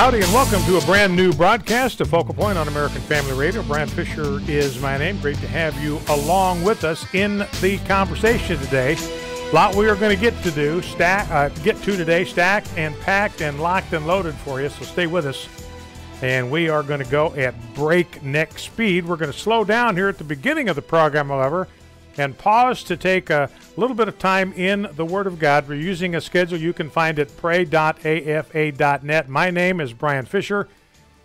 Howdy and welcome to a brand new broadcast of Focal Point on American Family Radio. Brian Fisher is my name. Great to have you along with us in the conversation today. A lot we are going to get to today, stacked and packed and locked and loaded for you, so stay with us. And we are going to go at breakneck speed. We're going to slow down here at the beginning of the program, however, and pause to take a little bit of time in the Word of God. We're using a schedule you can find at pray.afa.net. My name is Brian Fisher.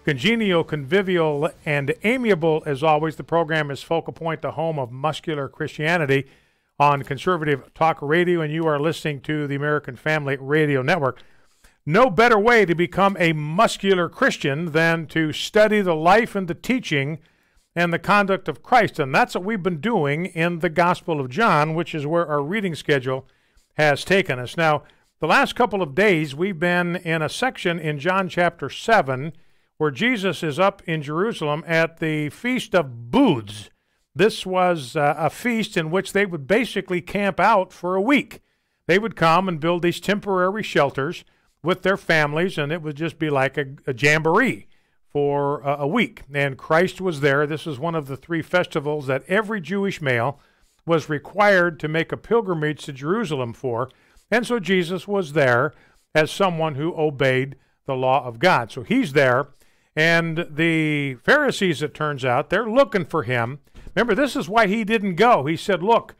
Congenial, convivial, and amiable as always. The program is Focal Point, the home of muscular Christianity on conservative talk radio, and you are listening to the American Family Radio Network. No better way to become a muscular Christian than to study the life and the teaching and the conduct of Christ. And that's what we've been doing in the Gospel of John, which is where our reading schedule has taken us. Now, the last couple of days, we've been in a section in John chapter 7 where Jesus is up in Jerusalem at the Feast of Booths. This was a feast in which they would basically camp out for a week. They would come and build these temporary shelters with their families, and it would just be like a jamboree for a week. And Christ was there. This is one of the three festivals that every Jewish male was required to make a pilgrimage to Jerusalem for. And so Jesus was there as someone who obeyed the law of God. So he's there. And the Pharisees, it turns out, they're looking for him. Remember, this is why he didn't go. He said, look,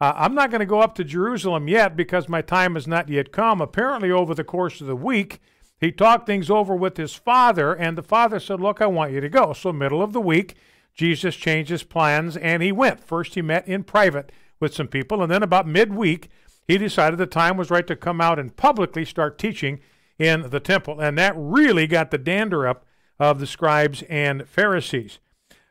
I'm not going to go up to Jerusalem yet because my time has not yet come. Apparently, over the course of the week, he talked things over with his father, and the father said, look, I want you to go. So middle of the week, Jesus changed his plans, and he went. First, he met in private with some people, and then about midweek, he decided the time was right to come out and publicly start teaching in the temple. And that really got the dander up of the scribes and Pharisees.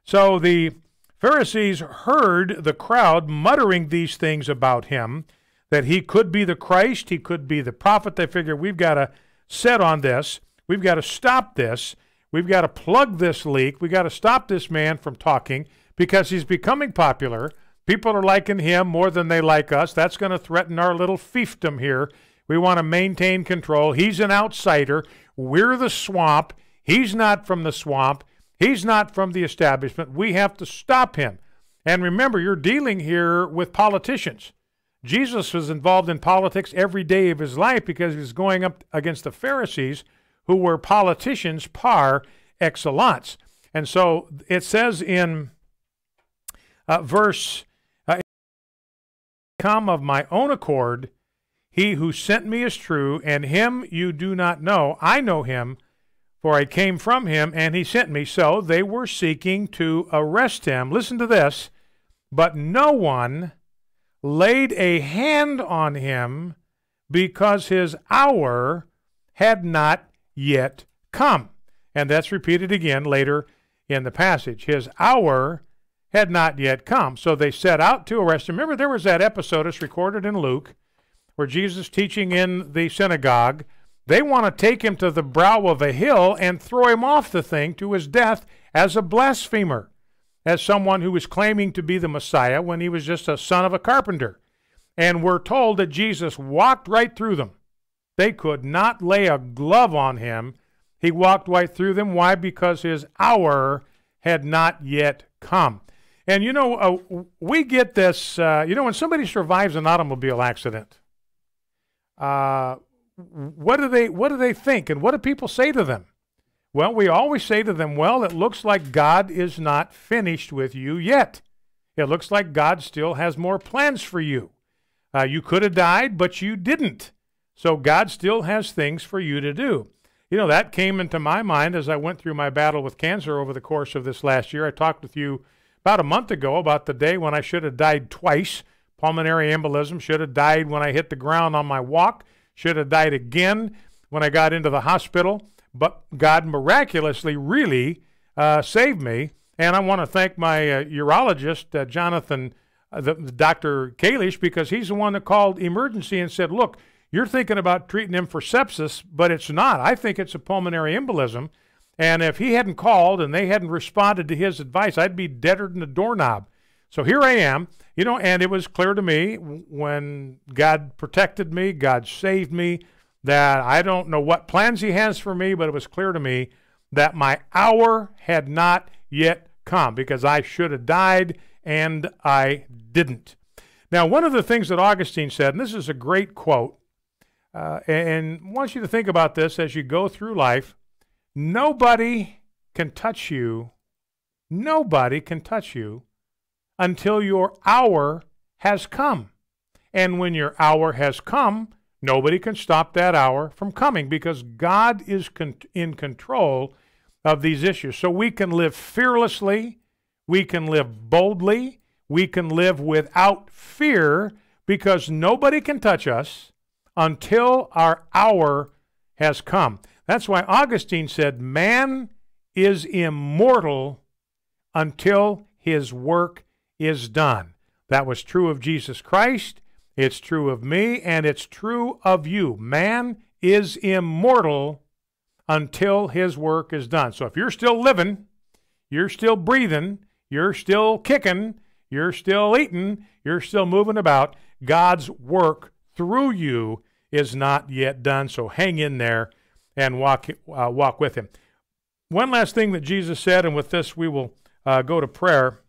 So the Pharisees heard the crowd muttering these things about him, that he could be the Christ, he could be the prophet. They figured, we've got to set on this. We've got to stop this. We've got to plug this leak. We've got to stop this man from talking because he's becoming popular. People are liking him more than they like us. That's going to threaten our little fiefdom here. We want to maintain control. He's an outsider. We're the swamp. He's not from the swamp. He's not from the establishment. We have to stop him. And remember, you're dealing here with politicians. Jesus was involved in politics every day of his life because he was going up against the Pharisees, who were politicians par excellence. And so it says in verse, come of my own accord, he who sent me is true, and him you do not know. I know him, for I came from him, and he sent me. So they were seeking to arrest him. Listen to this. But no one laid a hand on him because his hour had not yet come. And that's repeated again later in the passage. His hour had not yet come. So they set out to arrest him. Remember, there was that episode, it's recorded in Luke, where Jesus teaching in the synagogue. They want to take him to the brow of a hill and throw him off the thing to his death as a blasphemer, as someone who was claiming to be the Messiah when he was just a son of a carpenter. And we're told that Jesus walked right through them. They could not lay a glove on him. He walked right through them. Why? Because his hour had not yet come. And we get this, when somebody survives an automobile accident, what do they think, and what do people say to them? Well, we always say to them, well, it looks like God is not finished with you yet. It looks like God still has more plans for you. You could have died, but you didn't. So God still has things for you to do. That came into my mind as I went through my battle with cancer over the course of this last year. I talked with you about a month ago about the day when I should have died twice. Pulmonary embolism, should have died when I hit the ground on my walk, should have died again when I got into the hospital. But God miraculously really saved me. And I want to thank my urologist, Jonathan, Dr. Kalish, because he's the one that called emergency and said, look, you're thinking about treating him for sepsis, but it's not. I think it's a pulmonary embolism. And if he hadn't called and they hadn't responded to his advice, I'd be deader than a doorknob. So here I am, and it was clear to me when God protected me, God saved me, that I don't know what plans he has for me, but it was clear to me that my hour had not yet come, because I should have died and I didn't. Now, one of the things that Augustine said, and this is a great quote, and I want you to think about this as you go through life. Nobody can touch you. Nobody can touch you until your hour has come. And when your hour has come, nobody can stop that hour from coming, because God is in control of these issues. So we can live fearlessly, we can live boldly, we can live without fear, because nobody can touch us until our hour has come. That's why Augustine said, man is immortal until his work is done. That was true of Jesus Christ, it's true of me, and it's true of you. Man is immortal until his work is done. So if you're still living, you're still breathing, you're still kicking, you're still eating, you're still moving about, God's work through you is not yet done. So hang in there and walk with him. One last thing that Jesus said, and with this we will go to prayer.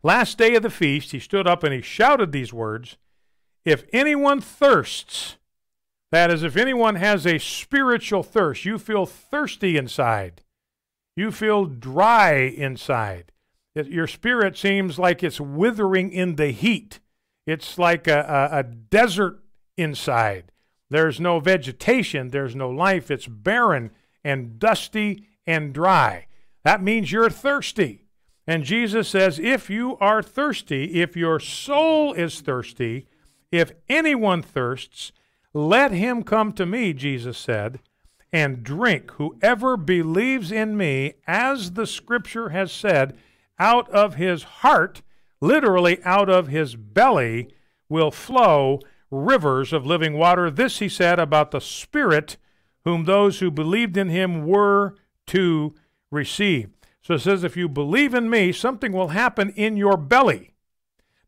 Last day of the feast, he stood up and he shouted these words, if anyone thirsts, that is, if anyone has a spiritual thirst, you feel thirsty inside, you feel dry inside, your spirit seems like it's withering in the heat, it's like a desert inside. There's no vegetation, there's no life, it's barren and dusty and dry. That means you're thirsty. And Jesus says, if you are thirsty, if your soul is thirsty, if anyone thirsts, let him come to me, Jesus said, and drink. Whoever believes in me, as the scripture has said, out of his heart, literally out of his belly, will flow rivers of living water. This he said about the Spirit, whom those who believed in him were to receive. So it says, if you believe in me, something will happen in your belly.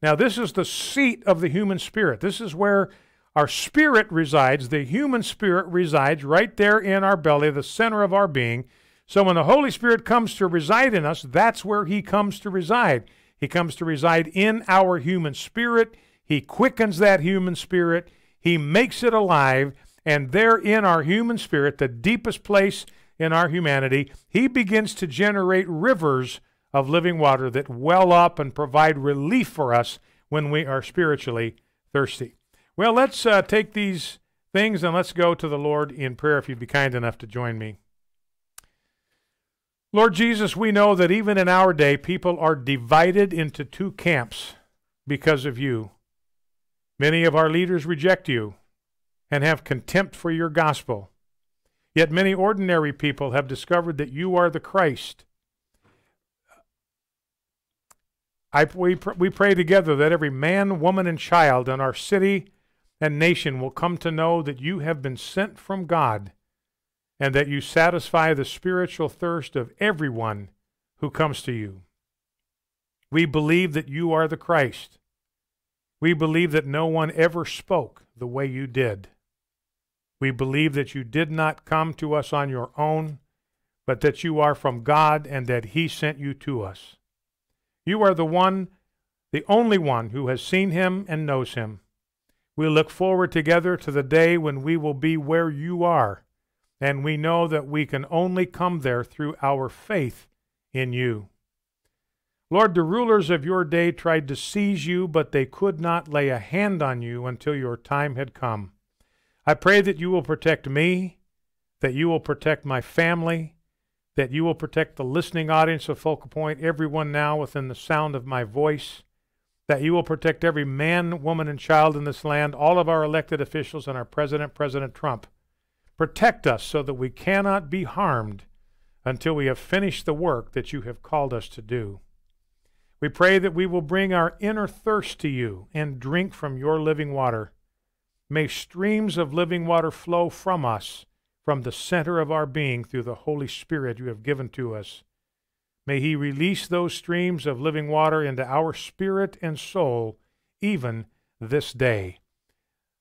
Now, this is the seat of the human spirit. This is where our spirit resides. The human spirit resides right there in our belly, the center of our being. So when the Holy Spirit comes to reside in us, that's where he comes to reside. He comes to reside in our human spirit. He quickens that human spirit. He makes it alive. And there in our human spirit, the deepest place in our humanity, he begins to generate rivers of living water that well up and provide relief for us when we are spiritually thirsty. Well, let's take these things and let's go to the Lord in prayer, if you'd be kind enough to join me. Lord Jesus, we know that even in our day, people are divided into two camps because of you. Many of our leaders reject you and have contempt for your gospel. Yet many ordinary people have discovered that you are the Christ. We pray together that every man, woman, and child in our city and nation will come to know that you have been sent from God and that you satisfy the spiritual thirst of everyone who comes to you. We believe that you are the Christ. We believe that no one ever spoke the way you did. We believe that you did not come to us on your own, but that you are from God and that he sent you to us. You are the one, the only one who has seen him and knows him. We look forward together to the day when we will be where you are, and we know that we can only come there through our faith in you. Lord, the rulers of your day tried to seize you, but they could not lay a hand on you until your time had come. I pray that you will protect me, that you will protect my family, that you will protect the listening audience of Focal Point, everyone now within the sound of my voice, that you will protect every man, woman, and child in this land, all of our elected officials, and our president, President Trump. Protect us so that we cannot be harmed until we have finished the work that you have called us to do. We pray that we will bring our inner thirst to you and drink from your living water. May streams of living water flow from us, from the center of our being, through the Holy Spirit you have given to us. May he release those streams of living water into our spirit and soul, even this day.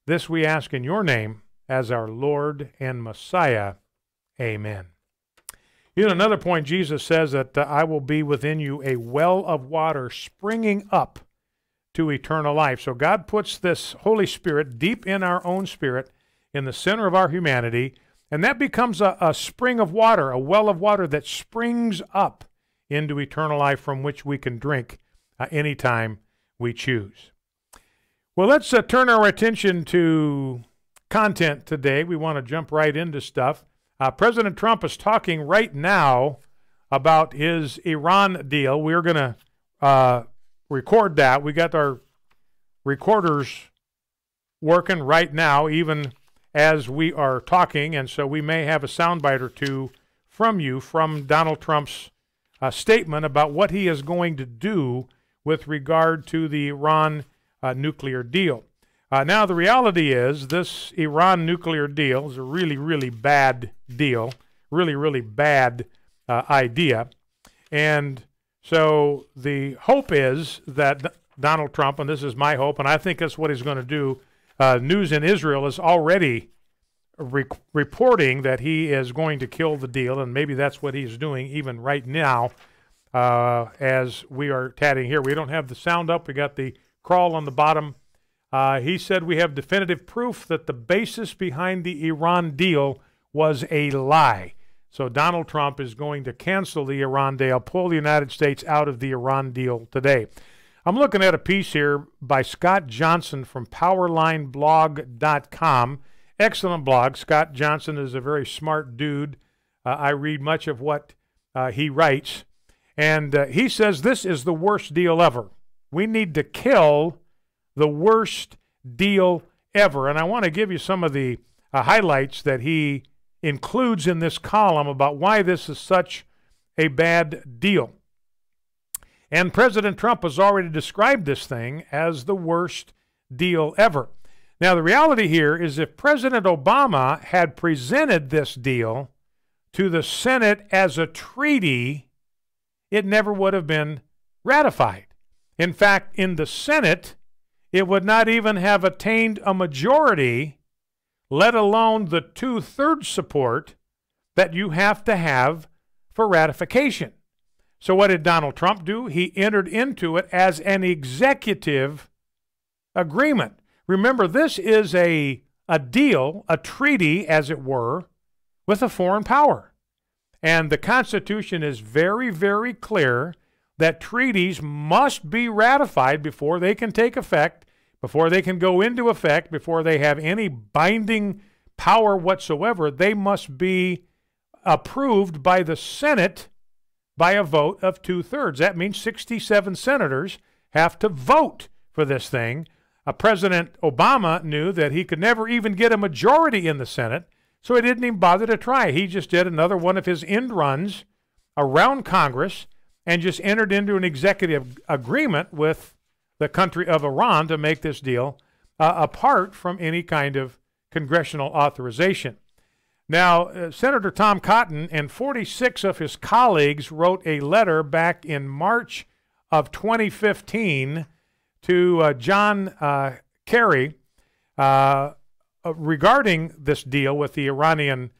This we ask in your name, as our Lord and Messiah. Amen. You know, another point, Jesus says that I will be within you a well of water springing up to eternal life. So God puts this Holy Spirit deep in our own spirit, in the center of our humanity, and that becomes a spring of water, a well of water that springs up into eternal life from which we can drink anytime we choose. Well, let's turn our attention to content today. We want to jump right into stuff. President Trump is talking right now about his Iran deal. We're going to record that. We got our recorders working right now, even as we are talking, and so we may have a soundbite or two from you from Donald Trump's statement about what he is going to do with regard to the Iran nuclear deal. Now, the reality is this Iran nuclear deal is a really, really bad deal, really, really bad idea. And so the hope is that Donald Trump, and this is my hope, and I think that's what he's going to do, news in Israel is already reporting that he is going to kill the deal, and maybe that's what he's doing even right now as we are chatting here. We don't have the sound up. We got the crawl on the bottom. He said we have definitive proof that the basis behind the Iran deal was a lie. So Donald Trump is going to cancel the Iran deal, pull the United States out of the Iran deal today. I'm looking at a piece here by Scott Johnson from powerlineblog.com. Excellent blog. Scott Johnson is a very smart dude. I read much of what he writes. And he says this is the worst deal ever. We need to kill the worst deal ever. And I want to give you some of the highlights that he includes in this column about why this is such a bad deal. And President Trump has already described this thing as the worst deal ever. Now, the reality here is if President Obama had presented this deal to the Senate as a treaty, it never would have been ratified. In fact, in the Senate, it would not even have attained a majority, let alone the 2/3 support that you have to have for ratification. So what did Donald Trump do? He entered into it as an executive agreement. Remember, this is a deal, a treaty, as it were, with a foreign power. And the Constitution is very, very clear that treaties must be ratified before they can take effect, before they can go into effect, before they have any binding power whatsoever. They must be approved by the Senate by a vote of 2/3. That means 67 senators have to vote for this thing. President Obama knew that he could never even get a majority in the Senate, so he didn't even bother to try. He just did another one of his end runs around Congress and just entered into an executive agreement with the country of Iran to make this deal apart from any kind of congressional authorization. Now, Senator Tom Cotton and 46 of his colleagues wrote a letter back in March of 2015 to John Kerry regarding this deal with the Iranian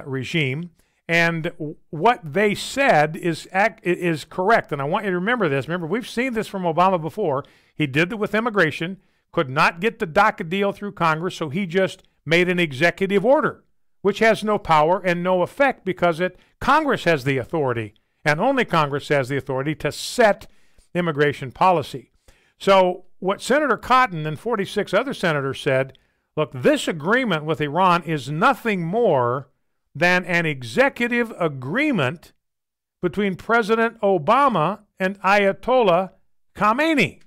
regime. And what they said is correct. And I want you to remember this. Remember, we've seen this from Obama before. He did it with immigration, could not get the DACA deal through Congress, so he just made an executive order, which has no power and no effect because Congress has the authority, and only Congress has the authority to set immigration policy. So what Senator Cotton and 46 other senators said, look, this agreement with Iran is nothing more than an executive agreement between President Obama and Ayatollah Khamenei.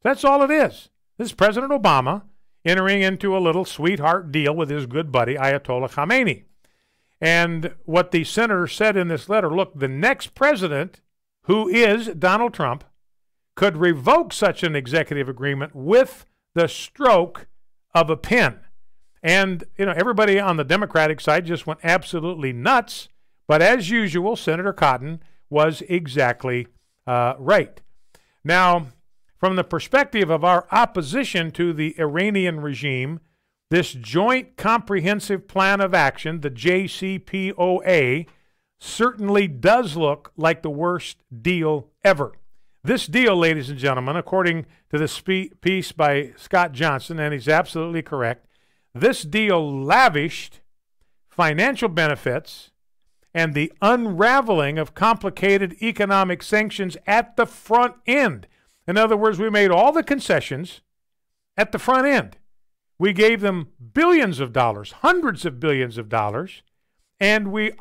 That's all it is. This is President Obama entering into a little sweetheart deal with his good buddy Ayatollah Khamenei. And what the senator said in this letter, look, the next president, who is Donald Trump, could revoke such an executive agreement with the stroke of a pen. And, you know, everybody on the Democratic side just went absolutely nuts. But as usual, Senator Cotton was exactly right. Now, from the perspective of our opposition to the Iranian regime, This Joint Comprehensive Plan of Action, the JCPOA, certainly does look like the worst deal ever. This deal, ladies and gentlemen, according to this piece by Scott Johnson, and he's absolutely correct, this deal lavished financial benefits and the unraveling of complicated economic sanctions at the front end. In other words, we made all the concessions at the front end. We gave them billions of dollars, hundreds of billions of dollars, and we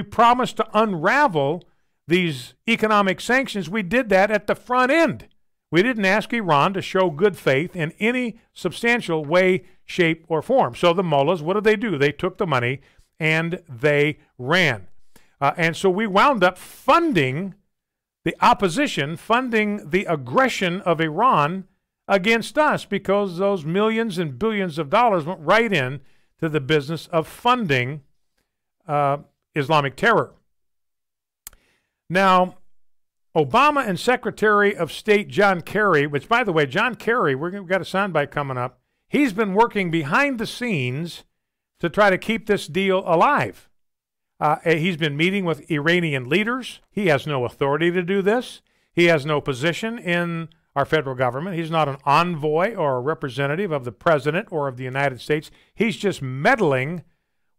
promised to unravel these economic sanctions. We did that at the front end. We didn't ask Iran to show good faith in any substantial way, shape, or form. So the mullahs, what did they do? They took the money and they ran. And so we wound up funding the opposition, funding the aggression of Iran against us, because those millions and billions of dollars went right in to the business of funding Islamic terror. Now, Obama and Secretary of State John Kerry, which, by the way, John Kerry, we've got a soundbite coming up, he's been working behind the scenes to try to keep this deal alive. He's been meeting with Iranian leaders. He has no authority to do this. He has no position in our federal government. He's not an envoy or a representative of the president or of the United States. He's just meddling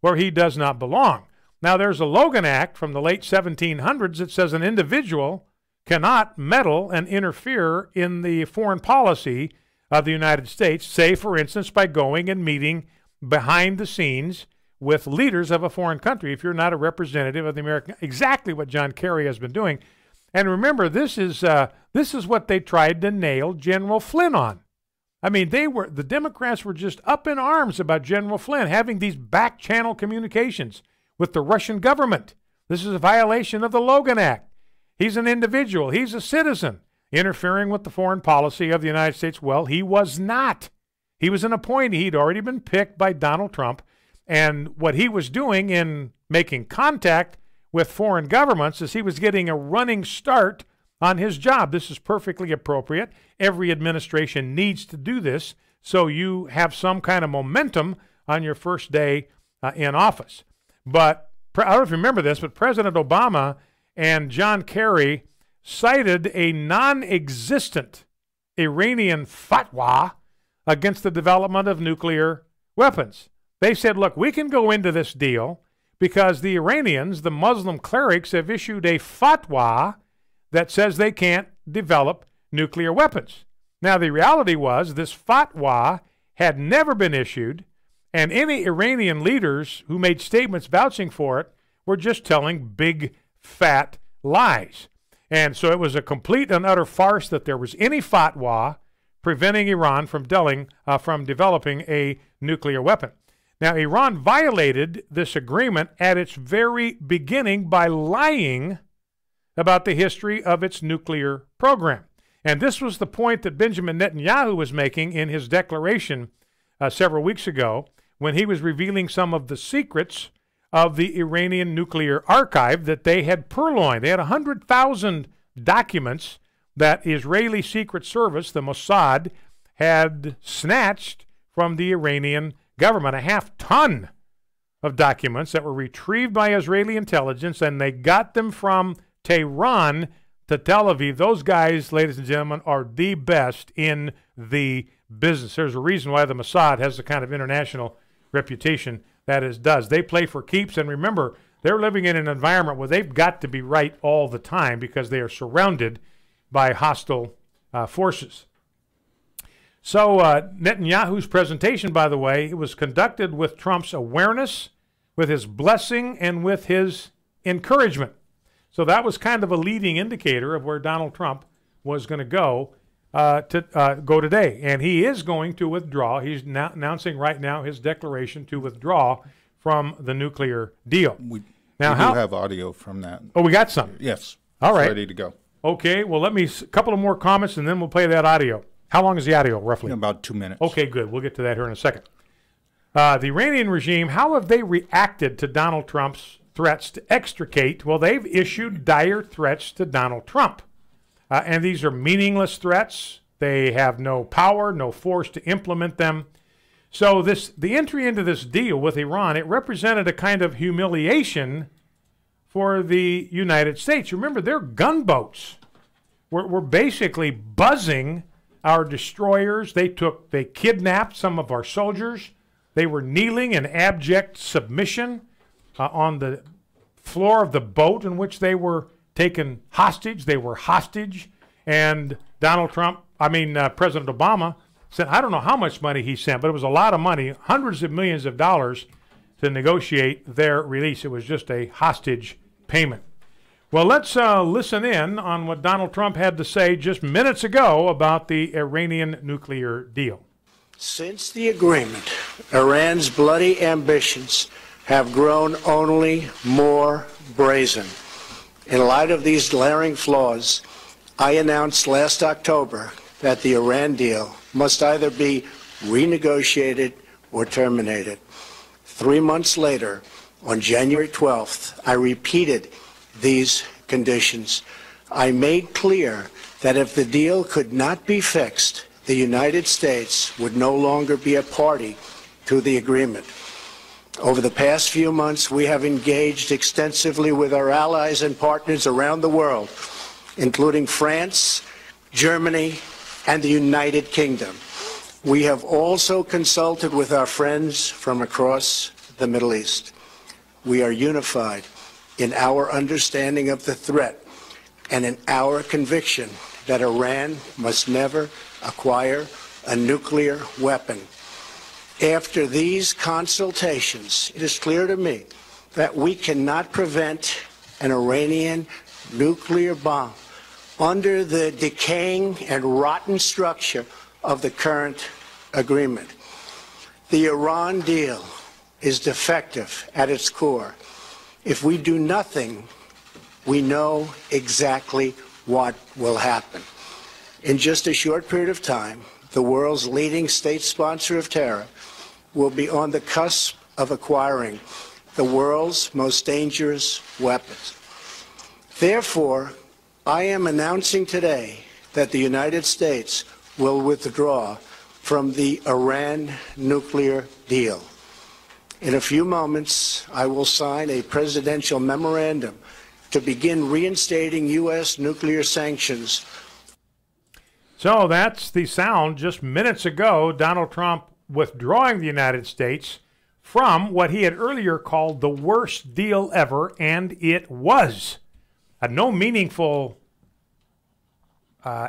where he does not belong. Now, there's a Logan Act from the late 1700s that says an individual cannot meddle and interfere in the foreign policy of the United States, say, for instance, by going and meeting behind the scenes with leaders of a foreign country if you're not a representative of the American. Exactly what John Kerry has been doing. And remember, this is what they tried to nail General Flynn on. I mean, the Democrats were just up in arms about General Flynn having these back-channel communications with the Russian government. This is a violation of the Logan Act. He's an individual. He's a citizen interfering with the foreign policy of the United States. Well, he was not. He was an appointee. He'd already been picked by Donald Trump. And what he was doing in making contact with foreign governments is he was getting a running start on his job. This is perfectly appropriate. Every administration needs to do this so you have some kind of momentum on your first day in office. But I don't know if you remember this, but President Obama and John Kerry cited a non-existent Iranian fatwa against the development of nuclear weapons. They said, look, we can go into this deal because the Iranians, the Muslim clerics, have issued a fatwa that says they can't develop nuclear weapons. Now, the reality was this fatwa had never been issued, and any Iranian leaders who made statements vouching for it were just telling big, fat lies. And so it was a complete and utter farce that there was any fatwa preventing Iran from developing a nuclear weapon. Now, Iran violated this agreement at its very beginning by lying about the history of its nuclear program. And this was the point that Benjamin Netanyahu was making in his declaration several weeks ago when he was revealing some of the secrets of the Iranian nuclear archive that they had purloined. They had 100,000 documents that Israeli Secret Service, the Mossad, had snatched from the Iranian government, a half-ton of documents that were retrieved by Israeli intelligence, and they got them from Tehran to Tel Aviv. Those guys, ladies and gentlemen, are the best in the business. There's a reason why the Mossad has the kind of international reputation that it does. They play for keeps, and remember, they're living in an environment where they've got to be right all the time because they are surrounded by hostile forces. So Netanyahu's presentation, by the way, it was conducted with Trump's awareness, with his blessing, and with his encouragement. So that was kind of a leading indicator of where Donald Trump was going to go today. And he is going to withdraw. He's now announcing right now his declaration to withdraw from the nuclear deal. We do have audio from that. Oh, we got some? Yes. All right. Ready to go. Okay. Well, a couple of more comments, and then we'll play that audio. How long is the audio, roughly? About 2 minutes. Okay, good. We'll get to that here in a second. The Iranian regime, how have they reacted to Donald Trump's threats to extricate? Well, they've issued dire threats to Donald Trump. And these are meaningless threats. They have no power, no force to implement them. So the entry into this deal with Iran, it represented a kind of humiliation for the United States. Remember, their gunboats were basically buzzing our destroyers. They kidnapped some of our soldiers. They were kneeling in abject submission on the floor of the boat in which they were taken hostage. They were hostage. And President Obama said, I don't know how much money he sent, but it was a lot of money, hundreds of millions of dollars to negotiate their release. It was just a hostage payment. Well, let's listen in on what Donald Trump had to say just minutes ago about the Iranian nuclear deal. Since the agreement, Iran's bloody ambitions have grown only more brazen. In light of these glaring flaws, I announced last October that the Iran deal must either be renegotiated or terminated. 3 months later, on January 12th, I repeated these conditions. I made clear that if the deal could not be fixed, the United States would no longer be a party to the agreement. Over the past few months, we have engaged extensively with our allies and partners around the world, including France, Germany, and the United Kingdom. We have also consulted with our friends from across the Middle East. We are unified in our understanding of the threat and in our conviction that Iran must never acquire a nuclear weapon. After these consultations, it is clear to me that we cannot prevent an Iranian nuclear bomb under the decaying and rotten structure of the current agreement. The Iran deal is defective at its core. If we do nothing, we know exactly what will happen. In just a short period of time, the world's leading state sponsor of terror will be on the cusp of acquiring the world's most dangerous weapons. Therefore, I am announcing today that the United States will withdraw from the Iran nuclear deal. In a few moments, I will sign a presidential memorandum to begin reinstating U.S. nuclear sanctions. So that's the sound just minutes ago, Donald Trump withdrawing the United States from what he had earlier called the worst deal ever, and it was. No meaningful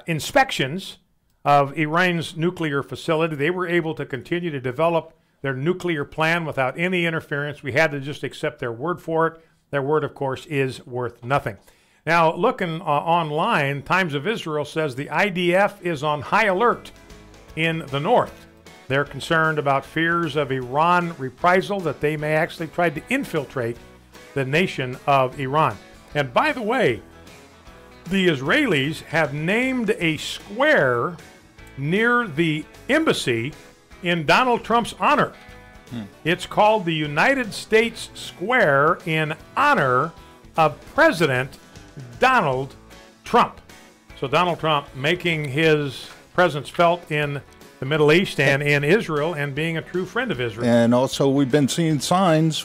inspections of Iran's nuclear facility. They were able to continue to develop their nuclear plan without any interference. We had to just accept their word for it. Their word, of course, is worth nothing. Now, looking online, Times of Israel says the IDF is on high alert in the north. They're concerned about fears of Iran reprisal, that they may actually try to infiltrate the nation of Iran. And by the way, the Israelis have named a square near the embassy in Donald Trump's honor. It's called the United States Square in honor of President Donald Trump. So Donald Trump making his presence felt in the Middle East and in Israel, and being a true friend of Israel. And also we've been seeing signs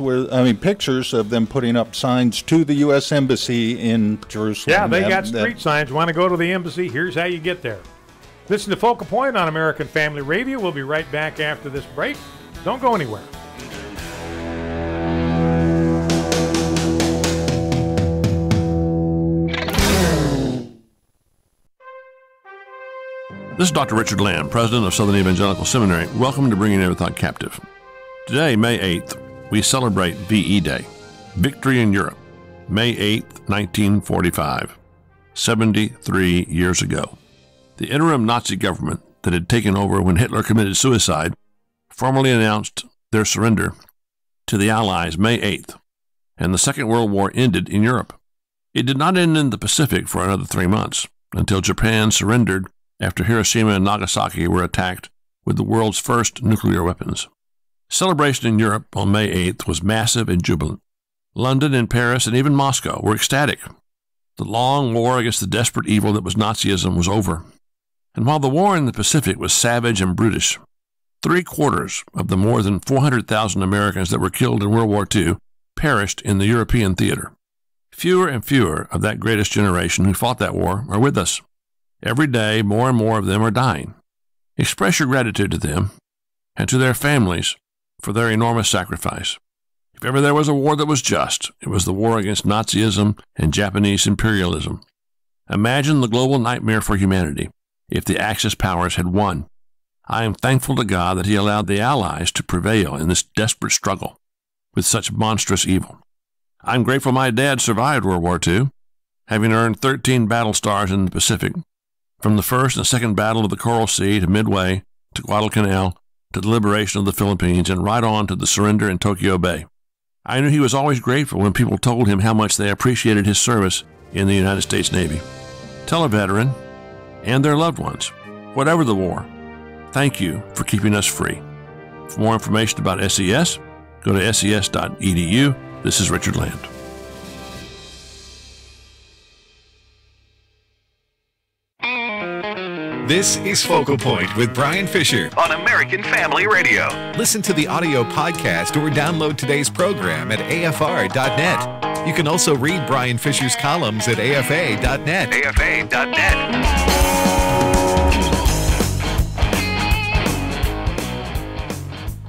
pictures of them putting up signs to the U.S. Embassy in Jerusalem. Yeah, they got street signs. Want to go to the embassy? Here's how you get there. Listen to Focal Point on American Family Radio. We'll be right back after this break. Don't go anywhere. This is Dr. Richard Lamb, president of Southern Evangelical Seminary. Welcome to Bringing Every Thought Captive. Today, May 8th, we celebrate VE Day, Victory in Europe, May 8th, 1945, 73 years ago. The interim Nazi government that had taken over when Hitler committed suicide formally announced their surrender to the Allies May 8th, and the Second World War ended in Europe. It did not end in the Pacific for another 3 months, until Japan surrendered after Hiroshima and Nagasaki were attacked with the world's first nuclear weapons. Celebration in Europe on May 8th was massive and jubilant. London and Paris and even Moscow were ecstatic. The long war against the desperate evil that was Nazism was over. And while the war in the Pacific was savage and brutish, 3/4 of the more than 400,000 Americans that were killed in World War II perished in the European theater. Fewer and fewer of that greatest generation who fought that war are with us. Every day, more and more of them are dying. Express your gratitude to them and to their families for their enormous sacrifice. If ever there was a war that was just, it was the war against Nazism and Japanese imperialism. Imagine the global nightmare for humanity if the Axis powers had won. I am thankful to God that He allowed the Allies to prevail in this desperate struggle with such monstrous evil. I'm grateful my dad survived World War II, having earned 13 battle stars in the Pacific, from the First and Second Battle of the Coral Sea to Midway to Guadalcanal to the liberation of the Philippines and right on to the surrender in Tokyo Bay. I knew he was always grateful when people told him how much they appreciated his service in the United States Navy. Tell a veteran and their loved ones, whatever the war, thank you for keeping us free. For more information about SES, go to ses.edu. This is Richard Land. This is Focal Point with Brian Fisher on American Family Radio. Listen to the audio podcast or download today's program at afr.net. You can also read Brian Fisher's columns at afa.net. afa.net.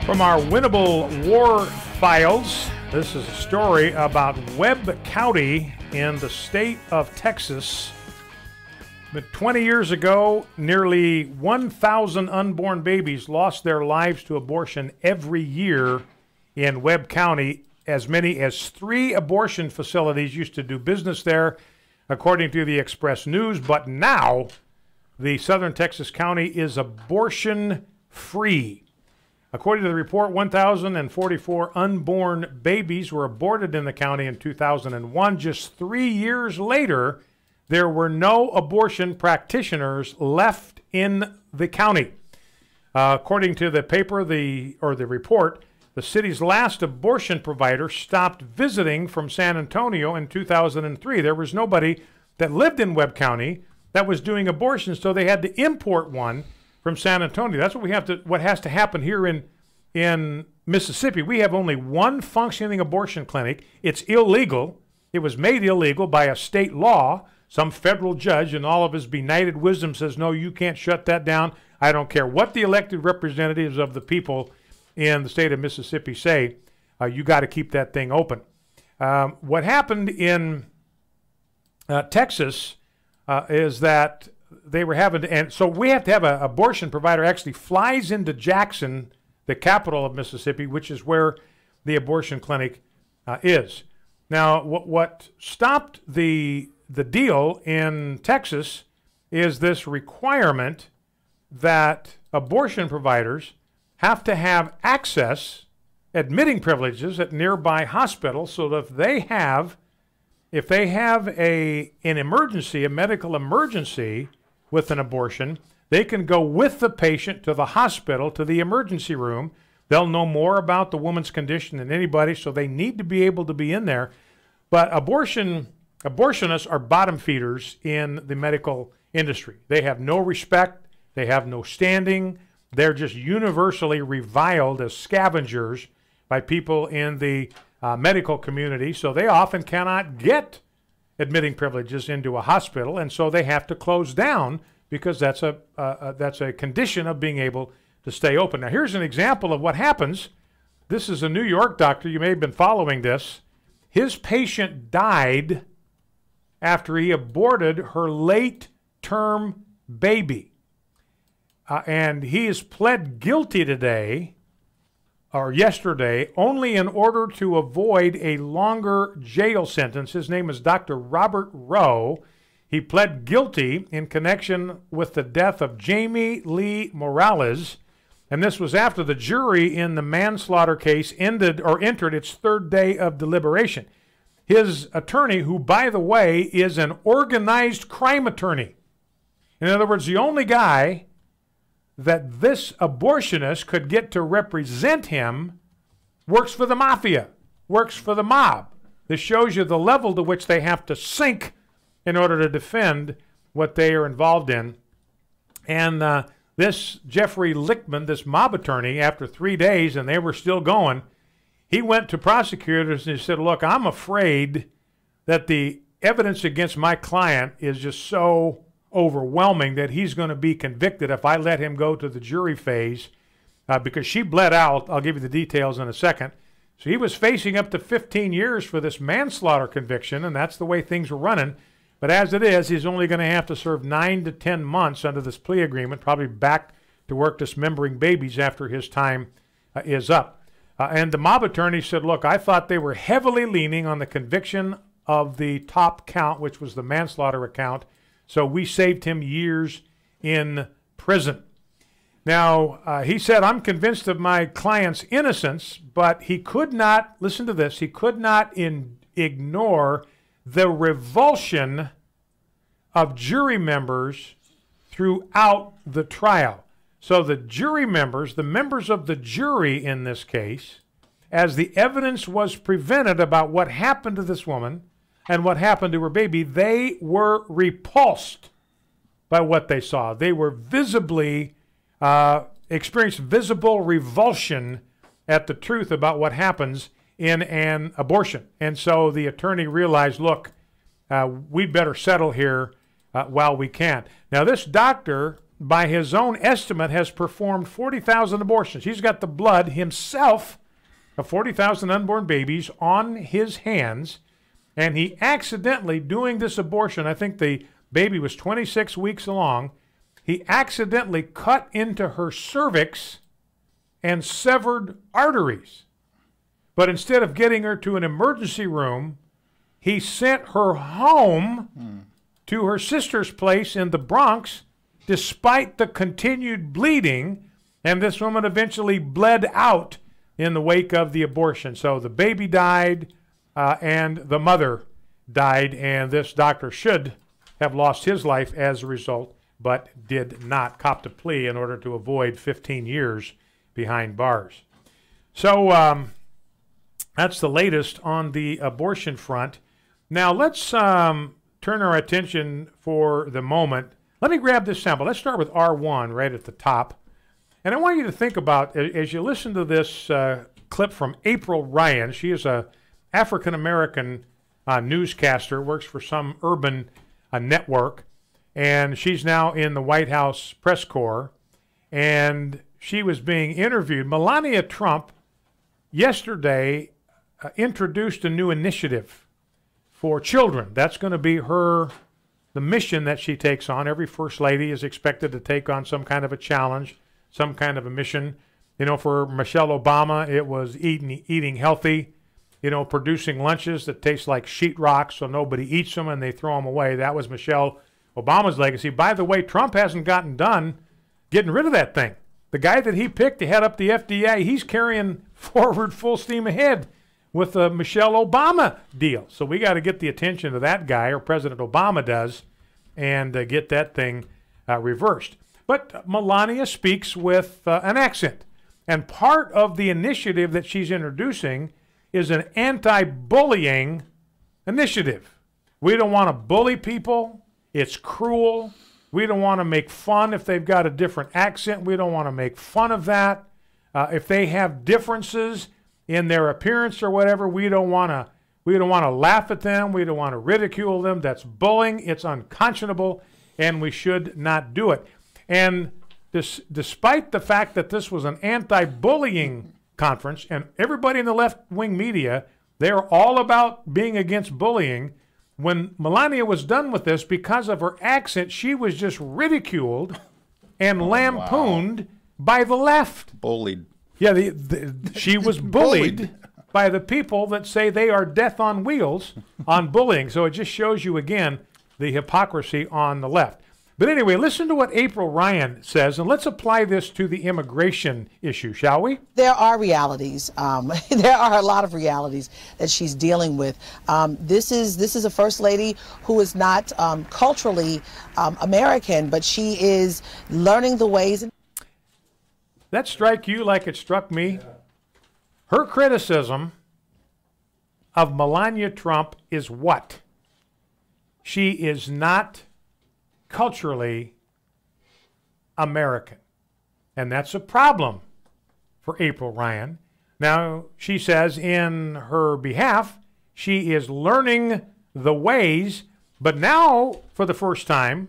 From our winnable war files, this is a story about Webb County in the state of Texas. But 20 years ago, nearly 1,000 unborn babies lost their lives to abortion every year in Webb County. As many as 3 abortion facilities used to do business there, according to the Express News. But now, the southern Texas county is abortion-free. According to the report, 1,044 unborn babies were aborted in the county in 2001. Just 3 years later, there were no abortion practitioners left in the county. According to the paper, the report, the city's last abortion provider stopped visiting from San Antonio in 2003. There was nobody that lived in Webb County that was doing abortions, so they had to import one from San Antonio. That's what has to happen here in Mississippi. We have only one functioning abortion clinic. It's illegal. It was made illegal by a state law. Some federal judge in all of his benighted wisdom says, no, you can't shut that down. I don't care what the elected representatives of the people in the state of Mississippi say, you got to keep that thing open. What happened in Texas is that they were having to, and so we have to have an abortion provider actually flies into Jackson, the capital of Mississippi, which is where the abortion clinic is. Now, what stopped the deal in Texas is this requirement that abortion providers have to have access, admitting privileges at nearby hospitals, so that if they have an emergency, a medical emergency with an abortion, they can go with the patient to the hospital, to the emergency room. They'll know more about the woman's condition than anybody, so they need to be able to be in there. But abortionists are bottom feeders in the medical industry. They have no respect. They have no standing. They're just universally reviled as scavengers by people in the medical community, so they often cannot get admitting privileges into a hospital, and so they have to close down because that's a condition of being able to stay open. Now, here's an example of what happens. This is a New York doctor. You may have been following this. His patient died after he aborted her late-term baby. And he has pled guilty yesterday, only in order to avoid a longer jail sentence. His name is Dr. Robert Rowe. He pled guilty in connection with the death of Jamie Lee Morales, and this was after the jury in the manslaughter case entered its third day of deliberation. His attorney, who, by the way, is an organized crime attorney. In other words, the only guy that this abortionist could get to represent him works for the mafia, works for the mob. This shows you the level to which they have to sink in order to defend what they are involved in. And this Jeffrey Lieberman, this mob attorney, after 3 days, and they were still going, he went to prosecutors and he said, look, I'm afraid that the evidence against my client is just so overwhelming that he's going to be convicted if I let him go to the jury phase, because she bled out. I'll give you the details in a second. So he was facing up to 15 years for this manslaughter conviction, and that's the way things were running. But as it is, he's only going to have to serve 9 to 10 months under this plea agreement, probably back to work dismembering babies after his time is up. And the mob attorney said, look, I thought they were heavily leaning on the conviction of the top count, which was the manslaughter account, so we saved him years in prison. Now, he said, I'm convinced of my client's innocence, but he could not, listen to this, he could not ignore the revulsion of jury members throughout the trial. So the jury members, the members of the jury in this case, as the evidence was presented about what happened to this woman and what happened to her baby, they were repulsed by what they saw. They were visibly experienced visible revulsion at the truth about what happens in an abortion. And so the attorney realized, look, we'd better settle here while we can. Now, this doctor, by his own estimate, has performed 40,000 abortions. He's got the blood himself of 40,000 unborn babies on his hands, and he accidentally, doing this abortion, I think the baby was 26 weeks along, he accidentally cut into her cervix and severed arteries. But instead of getting her to an emergency room, he sent her home to her sister's place in the Bronx, despite the continued bleeding, and this woman eventually bled out in the wake of the abortion. So the baby died, and the mother died, and this doctor should have lost his life as a result, but did not cop to plea in order to avoid 15 years behind bars. So that's the latest on the abortion front. Now let's turn our attention for the moment. Let me grab this sample. Let's start with R1 right at the top. And I want you to think about, as you listen to this clip from April Ryan, she is a African-American newscaster, works for some urban network, and she's now in the White House press corps, and she was being interviewed. Melania Trump yesterday introduced a new initiative for children. That's going to be the mission that she takes on. Every first lady is expected to take on some kind of a challenge, some kind of a mission. You know, for Michelle Obama, it was eating healthy, you know, producing lunches that taste like sheetrock so nobody eats them and they throw them away. That was Michelle Obama's legacy. By the way, Trump hasn't gotten done getting rid of that thing. The guy that he picked to head up the FDA, he's carrying forward full steam ahead with the Michelle Obama deal. So we got to get the attention of that guy, or President Obama does, and get that thing reversed. But Melania speaks with an accent. And part of the initiative that she's introducing is an anti-bullying initiative. We don't want to bully people. It's cruel. We don't want to make fun if they've got a different accent. We don't want to make fun of that. If they have differences in their appearance or whatever, we don't want to laugh at them. We don't want to ridicule them. That's bullying. It's unconscionable, and we should not do it. And despite the fact that this was an anti-bullying conference, and everybody in the left-wing media, they're all about being against bullying. When Melania was done with this, because of her accent, she was just ridiculed and lampooned by the left. Bullied. Yeah, she was bullied by the people that say they are death on wheels on bullying. So it just shows you, again, the hypocrisy on the left. But anyway, listen to what April Ryan says, and let's apply this to the immigration issue, shall we? There are realities. There are a lot of realities that she's dealing with. This is a first lady who is not culturally American, but she is learning the ways. That strike you like it struck me? Her criticism of Melania Trump is what? She is not culturally American. And that's a problem for April Ryan. Now, she says in her behalf, she is learning the ways, but now, for the first time,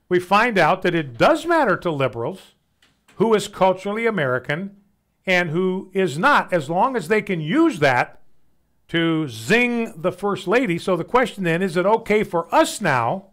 we find out that it does matter to liberals who is culturally American and who is not, as long as they can use that to zing the First Lady. So the question then, is it okay for us now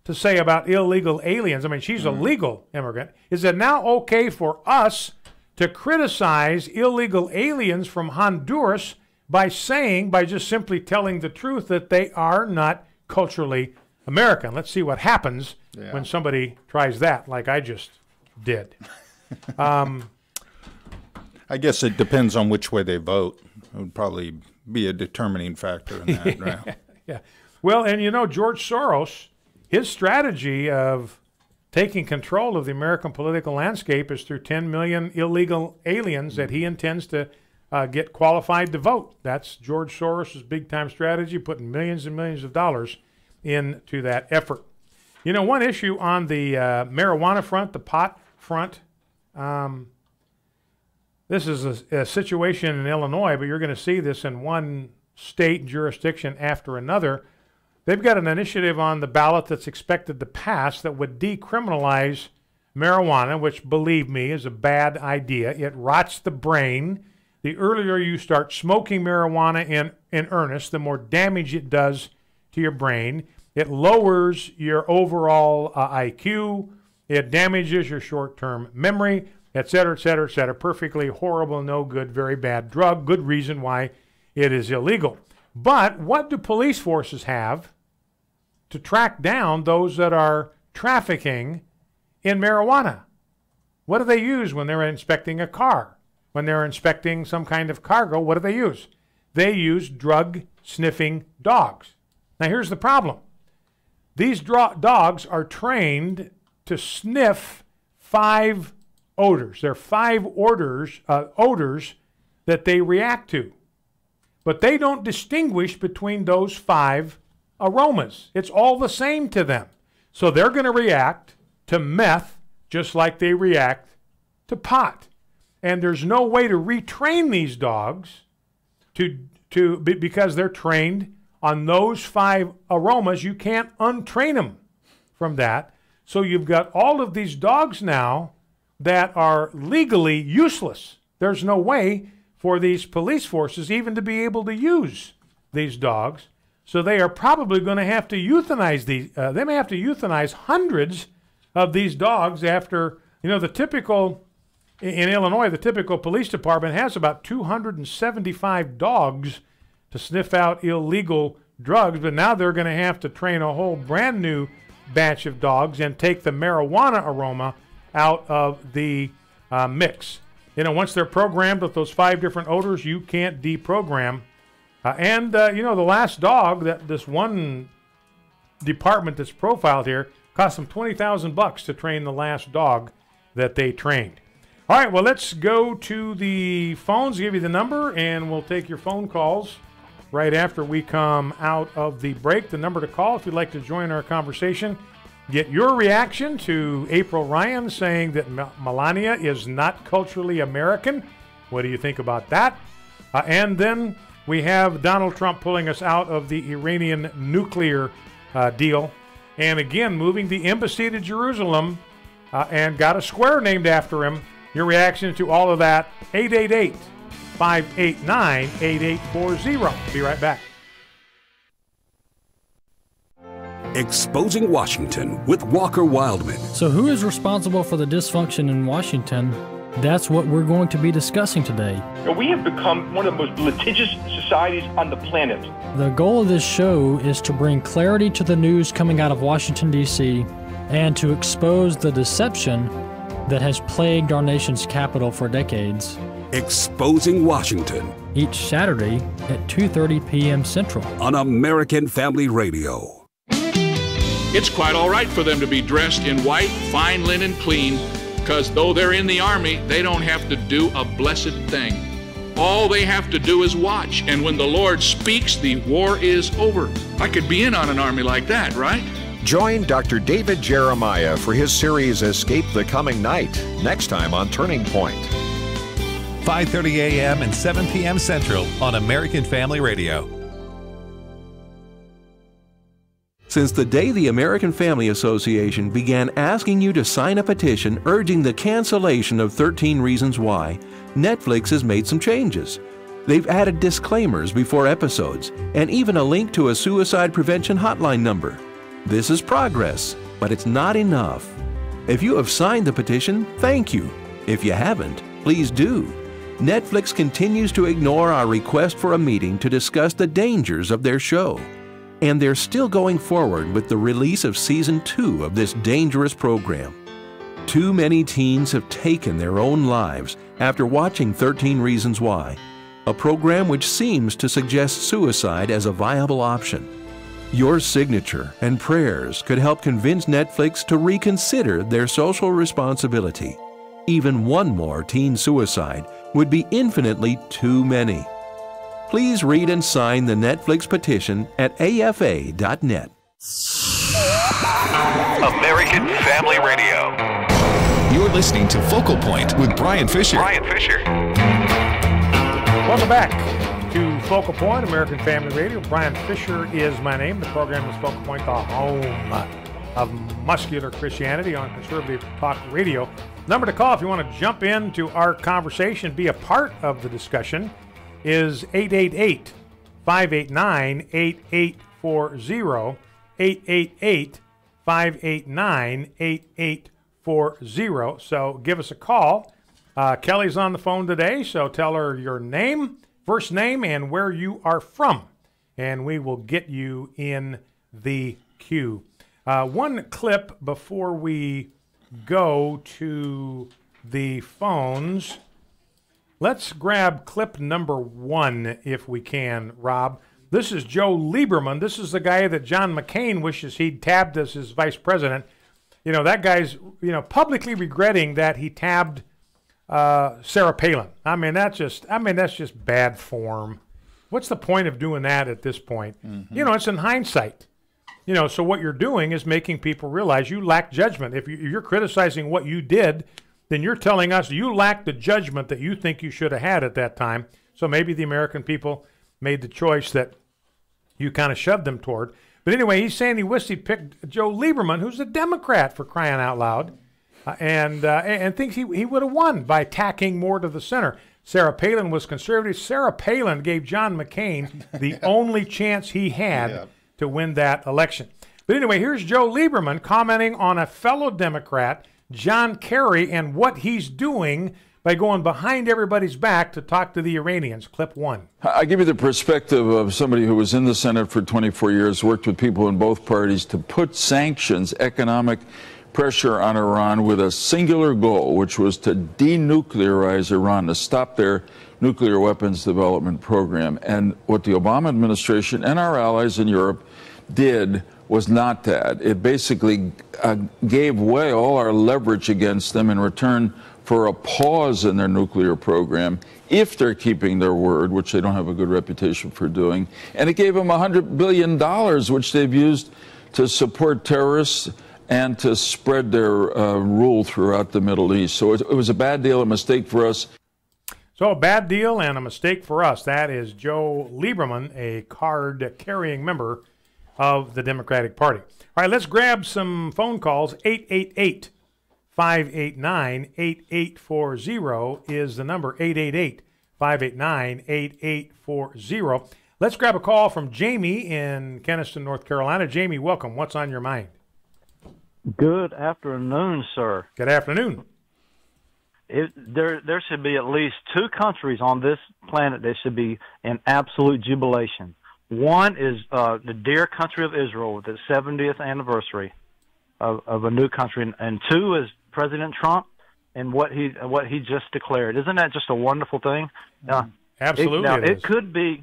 to say about illegal aliens? I mean, she's a legal immigrant. Is it now okay for us to criticize illegal aliens from Honduras by just simply telling the truth that they are not culturally American? Let's see what happens when somebody tries that, like I just did. I guess it depends on which way they vote. It would probably be a determining factor in that. Right? Yeah. Well, and you know, George Soros, his strategy of taking control of the American political landscape is through 10 million illegal aliens that he intends to get qualified to vote. That's George Soros' big-time strategy, putting millions and millions of dollars into that effort. You know, one issue on the marijuana front, the pot front, this is a situation in Illinois, but you're going to see this in one state jurisdiction after another. They've got an initiative on the ballot that's expected to pass that would decriminalize marijuana, which, believe me, is a bad idea. It rots the brain. The earlier you start smoking marijuana in earnest, the more damage it does to your brain. It lowers your overall IQ. It damages your short-term memory, et cetera, et cetera, et cetera. Perfectly horrible, no good, very bad drug. Good reason why it is illegal. But what do police forces have to track down those that are trafficking in marijuana? What do they use when they're inspecting a car? When they're inspecting some kind of cargo, what do they use? They use drug-sniffing dogs. Now, here's the problem. These dogs are trained to sniff 5 odors. There are 5 odors that they react to. But they don't distinguish between those 5 aromas. It's all the same to them. So they're going to react to meth just like they react to pot. And there's no way to retrain these dogs because they're trained on those 5 aromas. You can't untrain them from that. So you've got all of these dogs now that are legally useless. There's no way for these police forces even to be able to use these dogs. So they are probably going to have to euthanize these. They may have to euthanize hundreds of these dogs after, the typical, in Illinois, the typical police department has about 275 dogs to sniff out illegal drugs, but now they're going to have to train a whole brand new batch of dogs and take the marijuana aroma out of the mix. Once they're programmed with those 5 different odors, you can't deprogram. The last dog, this one department that's profiled here, cost them $20,000 to train the last dog that they trained. All right, well, let's go to the phones, give you the number, and we'll take your phone calls right after we come out of the break. The number to call if you'd like to join our conversation. Get your reaction to April Ryan saying that Melania is not culturally American. What do you think about that? And then we have Donald Trump pulling us out of the Iranian nuclear deal. And again, moving the embassy to Jerusalem and got a square named after him. Your reaction to all of that, 888-589-8840. Be right back. Exposing Washington with Walker Wildman. So who is responsible for the dysfunction in Washington? That's what we're going to be discussing today. We have become one of the most litigious societies on the planet. The goal of this show is to bring clarity to the news coming out of Washington, D.C., and to expose the deception that has plagued our nation's capital for decades. Exposing Washington. Each Saturday at 2:30 p.m. Central. On American Family Radio. It's quite all right for them to be dressed in white, fine linen, clean, because though they're in the Army, they don't have to do a blessed thing. All they have to do is watch, and when the Lord speaks, the war is over. I could be in on an army like that, right? Join Dr. David Jeremiah for his series Escape the Coming Night, next time on Turning Point. 5:30 a.m. and 7 p.m. Central on American Family Radio. Since the day the American Family Association began asking you to sign a petition urging the cancellation of 13 Reasons Why, Netflix has made some changes. They've added disclaimers before episodes and even a link to a suicide prevention hotline number. This is progress, but it's not enough. If you have signed the petition, thank you. If you haven't, please do. Netflix continues to ignore our request for a meeting to discuss the dangers of their show. And they're still going forward with the release of Season 2 of this dangerous program. Too many teens have taken their own lives after watching 13 Reasons Why, a program which seems to suggest suicide as a viable option. Your signature and prayers could help convince Netflix to reconsider their social responsibility. Even one more teen suicide would be infinitely too many. Please read and sign the Netflix petition at afa.net. American Family Radio. You're listening to Focal Point with Brian Fisher. Welcome back to Focal Point, American Family Radio. Brian Fisher is my name. The program is Focal Point, the home of muscular Christianity on conservative talk radio. Number to call if you want to jump into our conversation, be a part of the discussion, is 888-589-8840, 888-589-8840. So give us a call. Kelly's on the phone today, so tell her your name, first name, and where you are from, and we will get you in the queue. One clip before we go to the phones. Let's grab clip number 1 if we can, Rob. This is Joe Lieberman. This is the guy that John McCain wishes he'd tabbed as his vice president. You know, that guy's, publicly regretting that he tabbed Sarah Palin. I mean, that's just bad form. What's the point of doing that at this point? Mm-hmm. It's in hindsight. So what you're doing is making people realize you lack judgment. If you're criticizing what you did, then you're telling us you lack the judgment that you think you should have had at that time. So maybe the American people made the choice that you kind of shoved them toward. But anyway, he's saying he wished he picked Joe Lieberman, who's a Democrat, for crying out loud, and thinks he would have won by tacking more to the center. Sarah Palin was conservative. Sarah Palin gave John McCain the only chance he had to win that election. But anyway, here's Joe Lieberman commenting on a fellow Democrat, John Kerry, and what he's doing by going behind everybody's back to talk to the Iranians. Clip 1. I give you the perspective of somebody who was in the Senate for 24 years, worked with people in both parties to put sanctions, economic pressure on Iran with a singular goal, which was to denuclearize Iran, to stop their nuclear weapons development program. And what the Obama administration and our allies in Europe did was not that. It basically gave away all our leverage against them in return for a pause in their nuclear program, if they're keeping their word, which they don't have a good reputation for doing. And it gave them $100 billion, which they've used to support terrorists and to spread their rule throughout the Middle East. So it was a bad deal, a mistake for us. So a bad deal and a mistake for us. That is Joe Lieberman, a card-carrying member of the Democratic Party. All right, let's grab some phone calls. 888-589-8840 is the number. 888-589-8840. Let's grab a call from Jamie in Keniston, North Carolina. Jamie, welcome. What's on your mind? Good afternoon, sir. Good afternoon. There should be at least 2 countries on this planet that should be in absolute jubilation. One is the dear country of Israel with its 70th anniversary of a new country, and 2 is President Trump and what he just declared. Isn't that just a wonderful thing? Absolutely. It could be,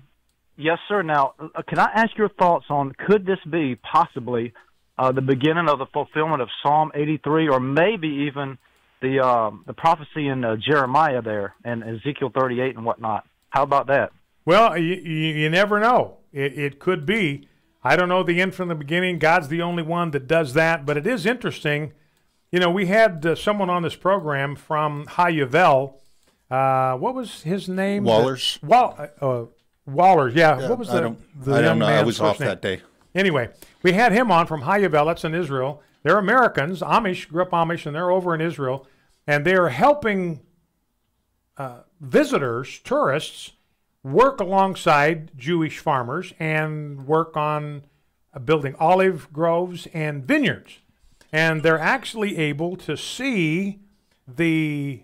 yes, sir. Now, can I ask your thoughts on, could this be possibly the beginning of the fulfillment of Psalm 83, or maybe even the prophecy in Jeremiah there and Ezekiel 38 and whatnot? How about that? Well, you never know. It could be. I don't know the end from the beginning. God's the only one that does that. But it is interesting. You know, we had someone on this program from Hayuvel. What was his name? Wallers. Wallers, yeah. What was I don't know. I was off that day. Anyway, we had him on from Hayuvel. That's in Israel. They're Americans, Amish, grew up Amish, and they're over in Israel. And they're helping visitors, tourists, work alongside Jewish farmers and work on building olive groves and vineyards. And they're actually able to see the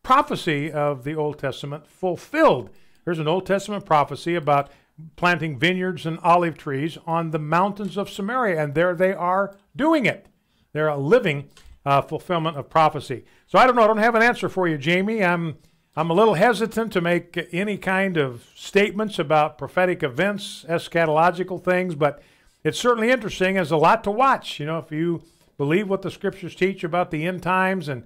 prophecy of the Old Testament fulfilled. There's an Old Testament prophecy about planting vineyards and olive trees on the mountains of Samaria, and there they are doing it. They're a living fulfillment of prophecy. So I don't know. I don't have an answer for you, Jamie. I'm a little hesitant to make any kind of statements about prophetic events, eschatological things, but it's certainly interesting. There's a lot to watch. You know, if you believe what the Scriptures teach about the end times and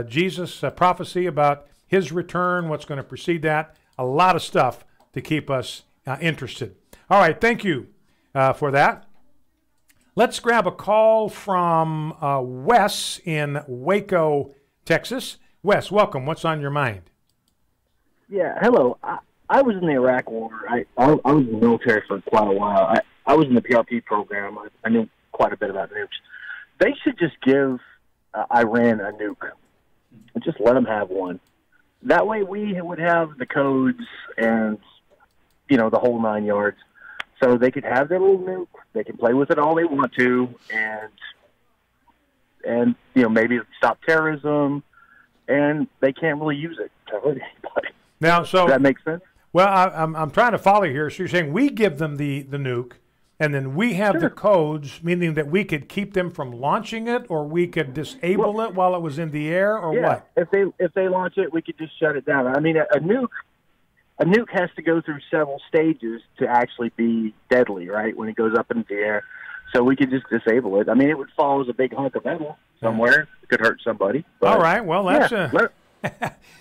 Jesus' prophecy about his return, what's going to precede that, a lot of stuff to keep us interested. All right, thank you for that. Let's grab a call from Wes in Waco, Texas. Wes, welcome. What's on your mind? Yeah, hello. I was in the Iraq War. I was in the military for quite a while. I was in the PRP program. I knew quite a bit about nukes. They should just give Iran a nuke and just let them have one. That way we would have the codes and, you know, the whole 9 yards. So they could have their little nuke. They can play with it all they want to, and you know, maybe stop terrorism. And they can't really use it to hurt anybody. Now, so does that make sense? Well, I'm trying to follow here. So you're saying we give them the nuke, and then we have the codes, meaning that we could keep them from launching it, or we could disable it while it was in the air, or what? If they launch it, we could just shut it down. I mean, a nuke has to go through several stages to actually be deadly, right? When it goes up into the air, so we could just disable it. I mean, it would fall as a big hunk of metal somewhere. It could hurt somebody. But, all right. Well, that's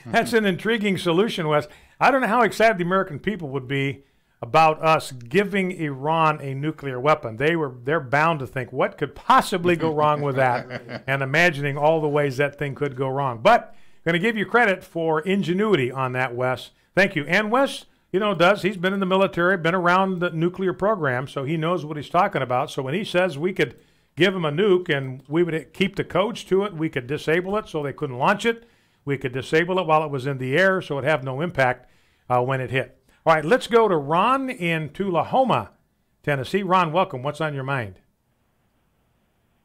that's an intriguing solution, Wes. I don't know how excited the American people would be about us giving Iran a nuclear weapon. They're bound to think, what could possibly go wrong with that? And imagining all the ways that thing could go wrong. But going to give you credit for ingenuity on that, Wes. Thank you. And Wes, you know, he's been in the military, been around the nuclear program, so he knows what he's talking about. So when he says we could give him a nuke and we would keep the codes to it, we could disable it so they couldn't launch it. We could disable it while it was in the air so it have no impact when it hit. All right, let's go to Ron in Tullahoma, Tennessee. Ron, welcome. What's on your mind?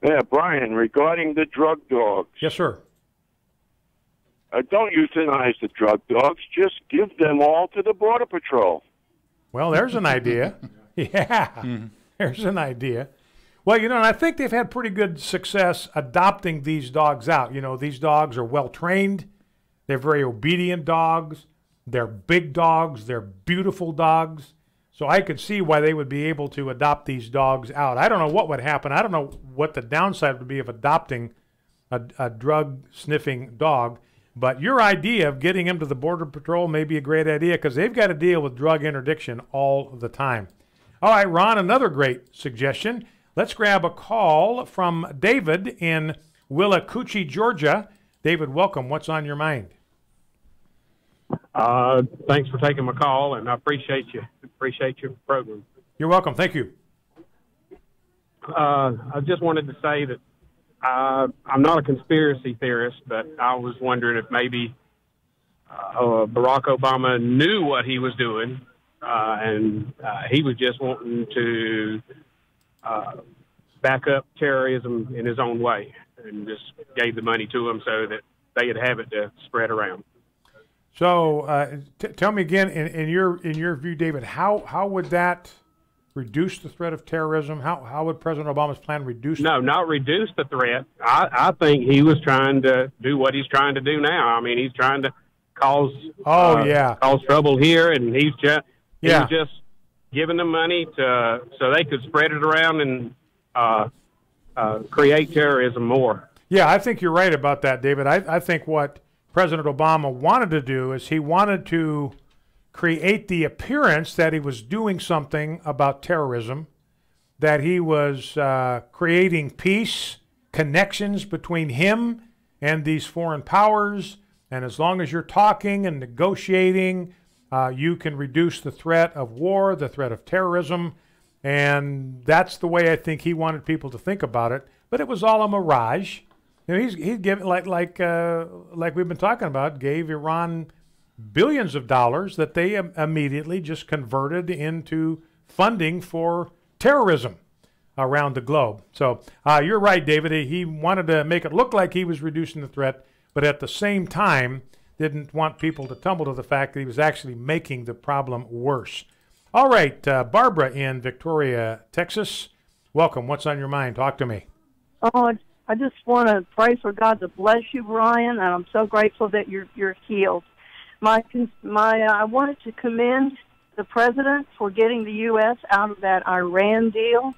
Yeah, Brian, regarding the drug dogs. Yes, sir. Don't euthanize the drug dogs. Just give them all to the Border Patrol. Well, there's an idea. Yeah, there's an idea. Well, you know, and I think they've had pretty good success adopting these dogs out. You know, these dogs are well-trained. They're very obedient dogs. They're big dogs. They're beautiful dogs. So I could see why they would be able to adopt these dogs out. I don't know what would happen. I don't know what the downside would be of adopting a drug-sniffing dog. But your idea of getting him to the Border Patrol may be a great idea because they've got to deal with drug interdiction all the time. All right, Ron, another great suggestion. Let's grab a call from David in Willacoochee, Georgia. David, welcome. What's on your mind? Thanks for taking my call, and I appreciate you. Appreciate your program. You're welcome. Thank you. I just wanted to say that I'm not a conspiracy theorist, but I was wondering if maybe Barack Obama knew what he was doing, and he was just wanting to back up terrorism in his own way, and just gave the money to them so that they'd have it to spread around. So tell me again, in your view, David, how would that reduce the threat of terrorism? How would President Obama's plan reduce? No, not reduce the threat. I think he was trying to do what he's trying to do now. I mean, he's trying to cause cause trouble here, and he was just giving them money so they could spread it around and create terrorism more. Yeah, I think you're right about that, David. I think what President Obama wanted to do is he wanted to create the appearance that he was doing something about terrorism, that he was creating peace, connections between him and these foreign powers, and as long as you're talking and negotiating, you can reduce the threat of war, the threat of terrorism, and that's the way I think he wanted people to think about it. But it was all a mirage. You know, he's given like we've been talking about, gave Iran billions of dollars that they immediately just converted into funding for terrorism around the globe. So you're right, David. He wanted to make it look like he was reducing the threat, but at the same time didn't want people to tumble to the fact that he was actually making the problem worse. All right, Barbara in Victoria, Texas. Welcome. What's on your mind? Talk to me. Oh, I just want to pray for God to bless you, Brian, and I'm so grateful that you're healed. I wanted to commend the president for getting the U.S. out of that Iran deal,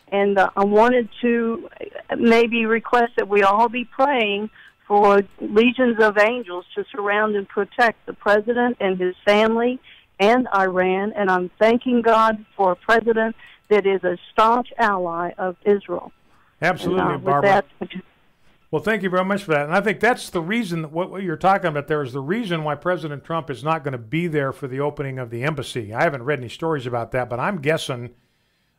and I wanted to maybe request that we all be praying for legions of angels to surround and protect the president and his family and Iran, and I'm thanking God for a president that is a staunch ally of Israel. Absolutely, Barbara. Well, thank you very much for that. And I think that's the reason, what you're talking about there is the reason why President Trump is not going to be there for the opening of the embassy. I haven't read any stories about that, but I'm guessing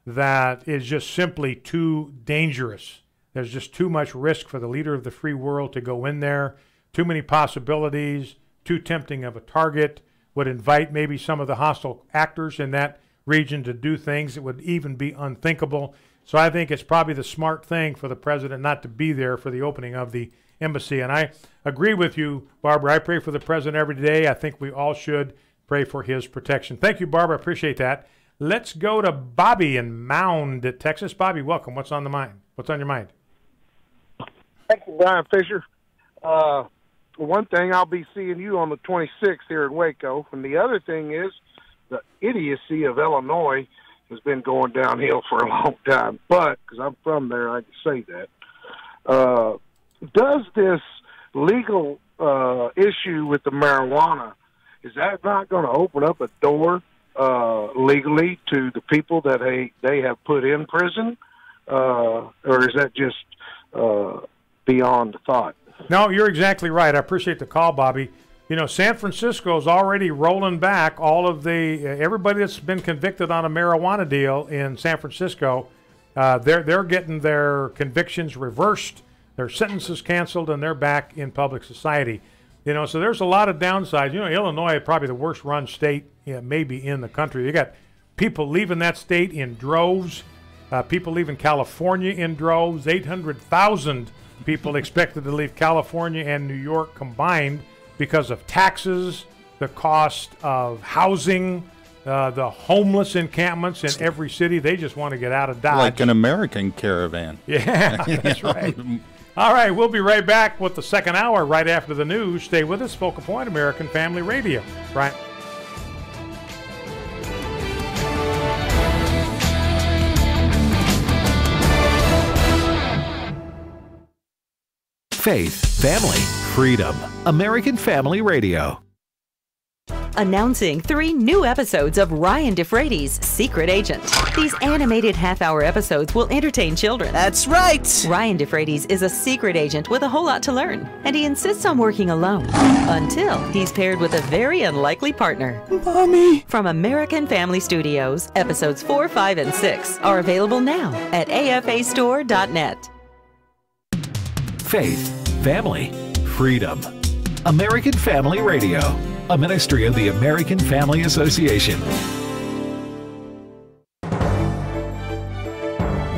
that is just simply too dangerous. There's just too much risk for the leader of the free world to go in there, too many possibilities, too tempting of a target, would invite maybe some of the hostile actors in that region to do things that would even be unthinkable. So I think it's probably the smart thing for the president not to be there for the opening of the embassy. And I agree with you, Barbara. I pray for the president every day. I think we all should pray for his protection. Thank you, Barbara. I appreciate that. Let's go to Bobby in Mound, Texas. Bobby, welcome. What's on the mind? What's on your mind? Thank you, Brian Fisher. One thing, I'll be seeing you on the 26th here in Waco. And the other thing is the idiocy of Illinois has been going downhill for a long time. But, because I'm from there, I can say that. Does this legal issue with the marijuana, is that not going to open up a door legally to the people that they have put in prison? Or is that just beyond thought? No, you're exactly right. I appreciate the call, Bobby. You know, San Francisco is already rolling back all of everybody that's been convicted on a marijuana deal in San Francisco. They're getting their convictions reversed, their sentences canceled, and they're back in public society. You know, so there's a lot of downsides. You know, Illinois is probably the worst run state maybe in the country. You got people leaving that state in droves, people leaving California in droves, 800,000 people expected to leave California and New York combined because of taxes, the cost of housing, the homeless encampments in every city. They just want to get out of Dodge. Like an American caravan. Yeah, that's right. All right, we'll be right back with the second hour right after the news. Stay with us, Focal Point, American Family Radio. Right. Faith, family, freedom. American Family Radio. Announcing 3 new episodes of Ryan DeFrady's Secret Agent. These animated half-hour episodes will entertain children. That's right! Ryan DeFrady's is a secret agent with a whole lot to learn, and he insists on working alone until he's paired with a very unlikely partner. Mommy! From American Family Studios, episodes 4, 5, and 6 are available now at afastore.net. Faith, family, freedom. American Family Radio, a ministry of the American Family Association.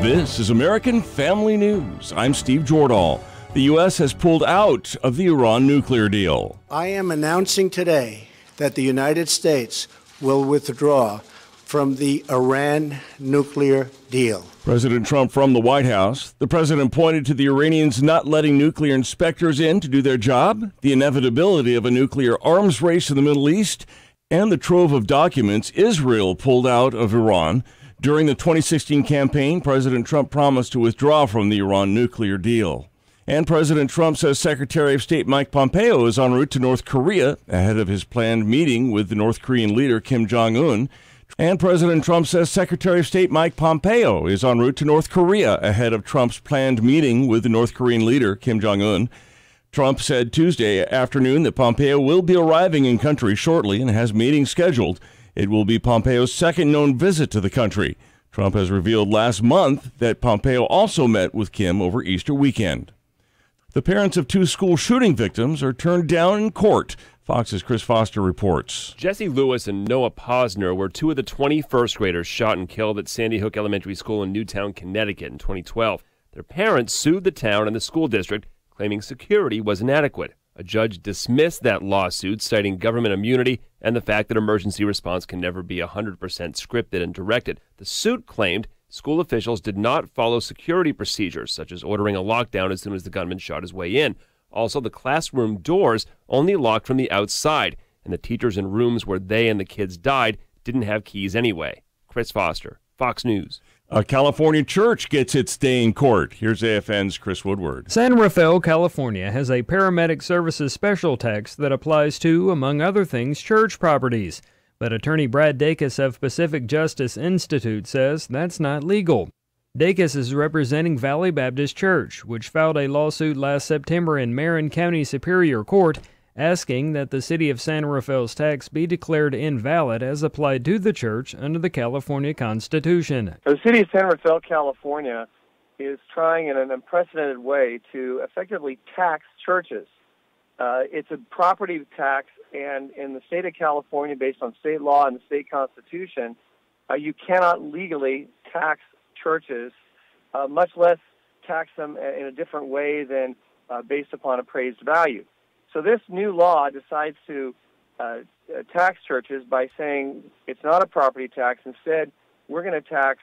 This is American Family News. I'm Steve Jordahl. The U.S. has pulled out of the Iran nuclear deal. I am announcing today that the United States will withdraw from the Iran nuclear deal. President Trump from the White House. The president pointed to the Iranians not letting nuclear inspectors in to do their job, the inevitability of a nuclear arms race in the Middle East, and the trove of documents Israel pulled out of Iran. During the 2016 campaign, President Trump promised to withdraw from the Iran nuclear deal. And President Trump says Secretary of State Mike Pompeo is en route to North Korea ahead of his planned meeting with the North Korean leader Kim Jong-un. And President Trump says Secretary of State Mike Pompeo is en route to North Korea ahead of Trump's planned meeting with the North Korean leader, Kim Jong-un. Trump said Tuesday afternoon that Pompeo will be arriving in country shortly and has meetings scheduled. It will be Pompeo's second known visit to the country. Trump has revealed last month that Pompeo also met with Kim over Easter weekend. The parents of 2 school shooting victims are turned down in court. Fox's Chris Foster reports. Jesse Lewis and Noah Posner were 2 of the 20 first graders shot and killed at Sandy Hook Elementary School in Newtown, Connecticut in 2012. Their parents sued the town and the school district, claiming security was inadequate. A judge dismissed that lawsuit, citing government immunity and the fact that emergency response can never be 100% scripted and directed. The suit claimed school officials did not follow security procedures, such as ordering a lockdown as soon as the gunman shot his way in. Also, the classroom doors only locked from the outside, and the teachers in rooms where they and the kids died didn't have keys anyway. Chris Foster, Fox News. A California church gets its day in court. Here's AFN's Chris Woodward. San Rafael, California has a paramedic services special tax that applies to, among other things, church properties. But attorney Brad Dacus of Pacific Justice Institute says that's not legal. Dacus is representing Valley Baptist Church, which filed a lawsuit last September in Marin County Superior Court, asking that the city of San Rafael's tax be declared invalid as applied to the church under the California Constitution. The city of San Rafael, California, is trying in an unprecedented way to effectively tax churches. It's a property tax, and in the state of California, based on state law and the state constitution, you cannot legally tax churches, much less tax them in a different way than based upon appraised value. So this new law decides to tax churches by saying it's not a property tax. Instead, we're going to tax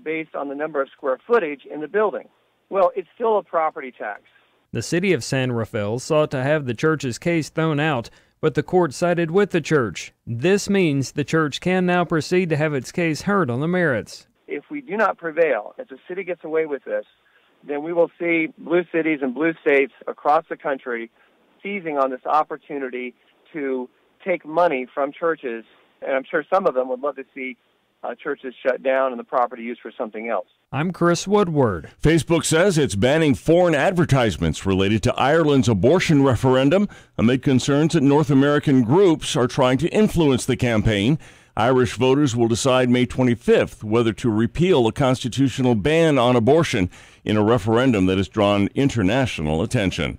based on the number of square footage in the building. Well, it's still a property tax. The city of San Rafael sought to have the church's case thrown out, but the court sided with the church. This means the church can now proceed to have its case heard on the merits. If we do not prevail, if the city gets away with this, then we will see blue cities and blue states across the country seizing on this opportunity to take money from churches. And I'm sure some of them would love to see churches shut down and the property used for something else. I'm Chris Woodward. Facebook says it's banning foreign advertisements related to Ireland's abortion referendum amid concerns that North American groups are trying to influence the campaign. Irish voters will decide May 25th whether to repeal a constitutional ban on abortion in a referendum that has drawn international attention.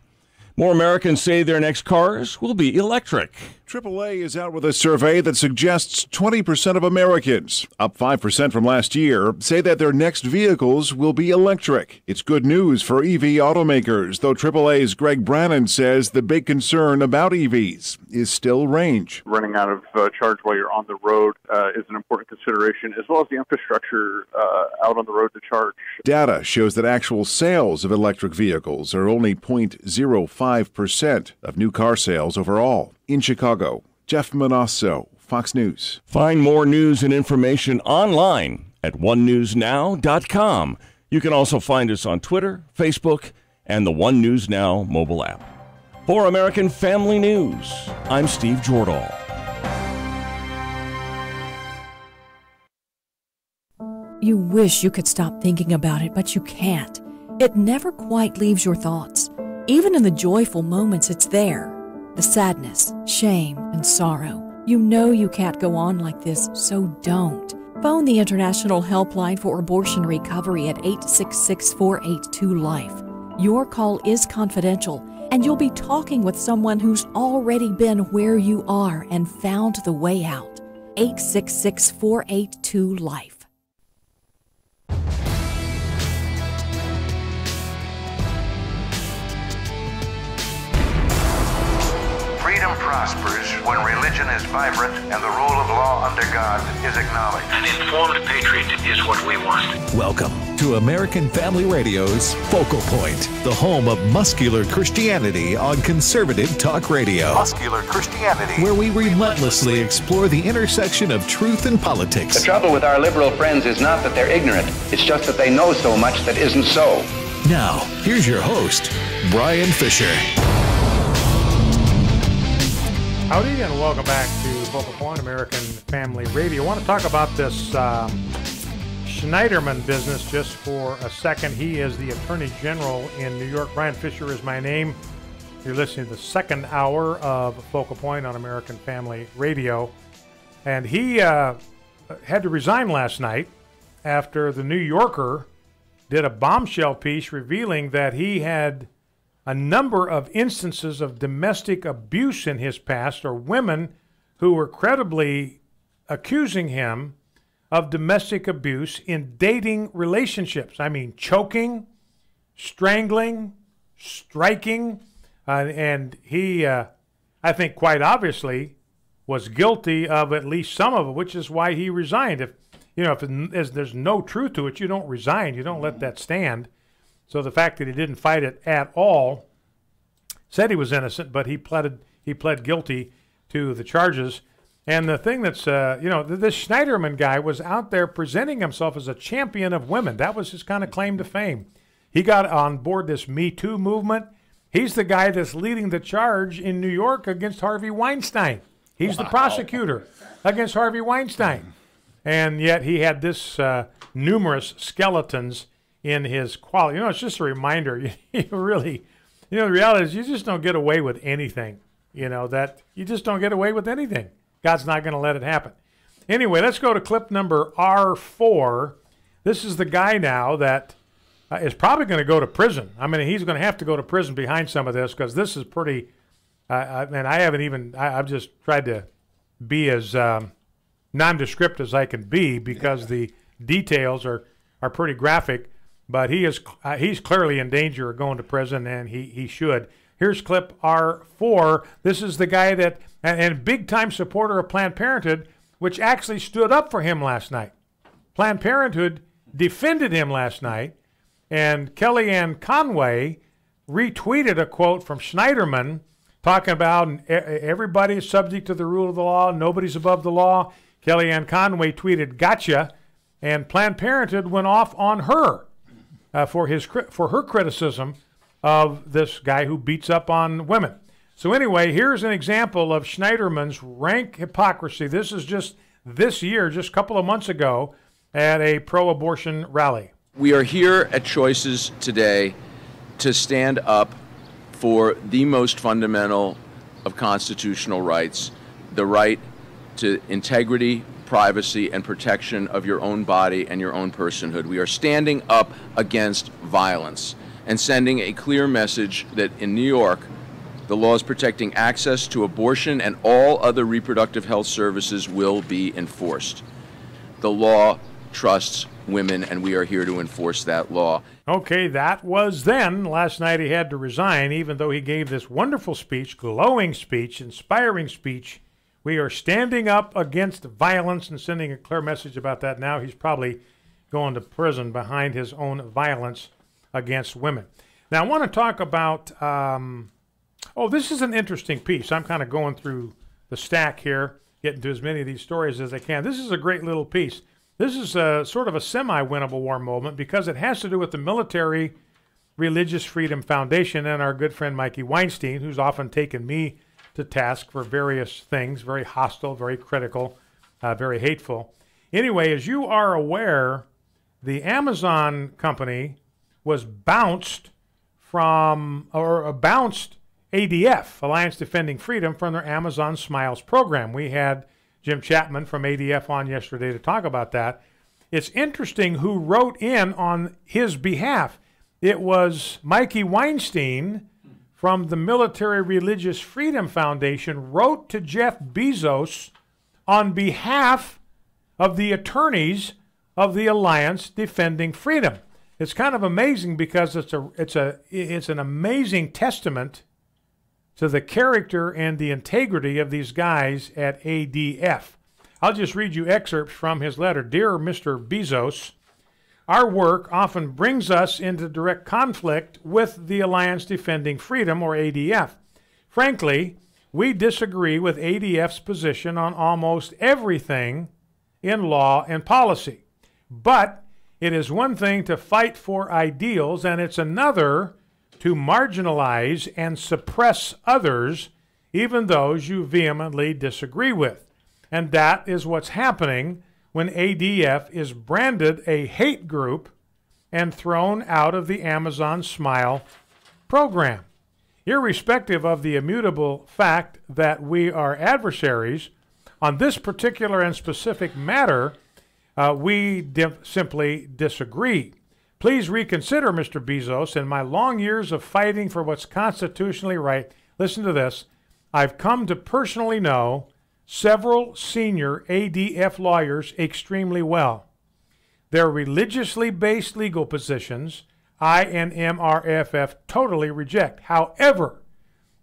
More Americans say their next cars will be electric. AAA is out with a survey that suggests 20% of Americans, up 5% from last year, say that their next vehicles will be electric. It's good news for EV automakers, though AAA's Greg Brannon says the big concern about EVs is still range. Running out of charge while you're on the road is an important consideration, as well as the infrastructure out on the road to charge. Data shows that actual sales of electric vehicles are only 0.05% of new car sales overall. In Chicago, Jeff Manasso, Fox News. Find more news and information online at onenewsnow.com. You can also find us on Twitter, Facebook, and the One News Now mobile app. For American Family News, I'm Steve Jordahl. You wish you could stop thinking about it, but you can't. It never quite leaves your thoughts. Even in the joyful moments, it's there. The sadness, shame, and sorrow. You know you can't go on like this, so don't. Phone the International Helpline for Abortion Recovery at 866-482-LIFE. Your call is confidential, and you'll be talking with someone who's already been where you are and found the way out. 866-482-LIFE. Freedom prospers when religion is vibrant and the rule of law under God is acknowledged. An informed patriot is what we want. Welcome to American Family Radio's Focal Point, the home of muscular Christianity on conservative talk radio. Muscular Christianity. Where we relentlessly explore the intersection of truth and politics. The trouble with our liberal friends is not that they're ignorant. It's just that they know so much that isn't so. Now, here's your host, Brian Fisher. Howdy, and welcome back to Focal Point, American Family Radio. I want to talk about this Schneiderman business just for a second. He is the Attorney General in New York. Brian Fisher is my name. You're listening to the second hour of Focal Point on American Family Radio. And he had to resign last night after the New Yorker did a bombshell piece revealing that he had a number of instances of domestic abuse in his past, or women who were credibly accusing him of domestic abuse in dating relationships. I mean, choking, strangling, striking, and he, I think quite obviously, was guilty of at least some of it, which is why he resigned. If there's no truth to it, you don't resign. You don't let that stand. So the fact that he didn't fight it at all, said he was innocent, but he pled guilty to the charges. And the thing that's, this Schneiderman guy was out there presenting himself as a champion of women. That was his kind of claim to fame. He got on board this Me Too movement. He's the guy that's leading the charge in New York against Harvey Weinstein. He's the prosecutor against Harvey Weinstein. And yet he had this numerous skeletons in his quality. It's just a reminder. The reality is you just don't get away with anything. That you just don't get away with anything. God's not going to let it happen. Anyway, let's go to clip number R4. This is the guy now that is probably going to go to prison. I mean, he's going to have to go to prison behind some of this because this is pretty, I've just tried to be as nondescript as I can be because the details are pretty graphic. But he's clearly in danger of going to prison, and he should. Here's clip R4. This is the guy that, and big-time supporter of Planned Parenthood, which actually stood up for him last night. Planned Parenthood defended him last night, and Kellyanne Conway retweeted a quote from Schneiderman talking about everybody is subject to the rule of the law, nobody's above the law. Kellyanne Conway tweeted, "Gotcha," and Planned Parenthood went off on her for her criticism of this guy who beats up on women. So anyway, here's an example of Schneiderman's rank hypocrisy. This is just this year, just a couple of months ago, at a pro-abortion rally. We are here at Choices today to stand up for the most fundamental of constitutional rights, the right to integrity, privacy, and protection of your own body and your own personhood. We are standing up against violence and sending a clear message that in New York, the laws protecting access to abortion and all other reproductive health services will be enforced. The law trusts women, and we are here to enforce that law. Okay, that was then. Last night he had to resign, even though he gave this wonderful speech, glowing speech, inspiring speech. We are standing up against violence and sending a clear message about that. Now he's probably going to prison behind his own violence against women. Now I want to talk about, this is an interesting piece. I'm kind of going through the stack here, getting to as many of these stories as I can. This is a great little piece. This is sort of a semi-winnable war moment because it has to do with the Military Religious Freedom Foundation and our good friend Mikey Weinstein, who's often taken me to task for various things, very hostile, very critical, very hateful. Anyway, as you are aware, the Amazon company was bounced ADF, Alliance Defending Freedom, from their Amazon Smiles program. We had Jim Chapman from ADF on yesterday to talk about that. It's interesting who wrote in on his behalf. It was Mikey Weinstein from the Military Religious Freedom Foundation wrote to Jeff Bezos on behalf of the attorneys of the Alliance Defending Freedom. It's kind of amazing because it's an amazing testament to the character and the integrity of these guys at ADF. I'll just read you excerpts from his letter. Dear Mr. Bezos, our work often brings us into direct conflict with the Alliance Defending Freedom, or ADF. Frankly, we disagree with ADF's position on almost everything in law and policy. But it is one thing to fight for ideals, and it's another to marginalize and suppress others, even those you vehemently disagree with. And that is what's happening when ADF is branded a hate group and thrown out of the Amazon Smile program. Irrespective of the immutable fact that we are adversaries, on this particular and specific matter, we simply disagree. Please reconsider, Mr. Bezos. In my long years of fighting for what's constitutionally right, listen to this, I've come to personally know several senior ADF lawyers extremely well. Their religiously based legal positions, I and MRFF totally reject. However,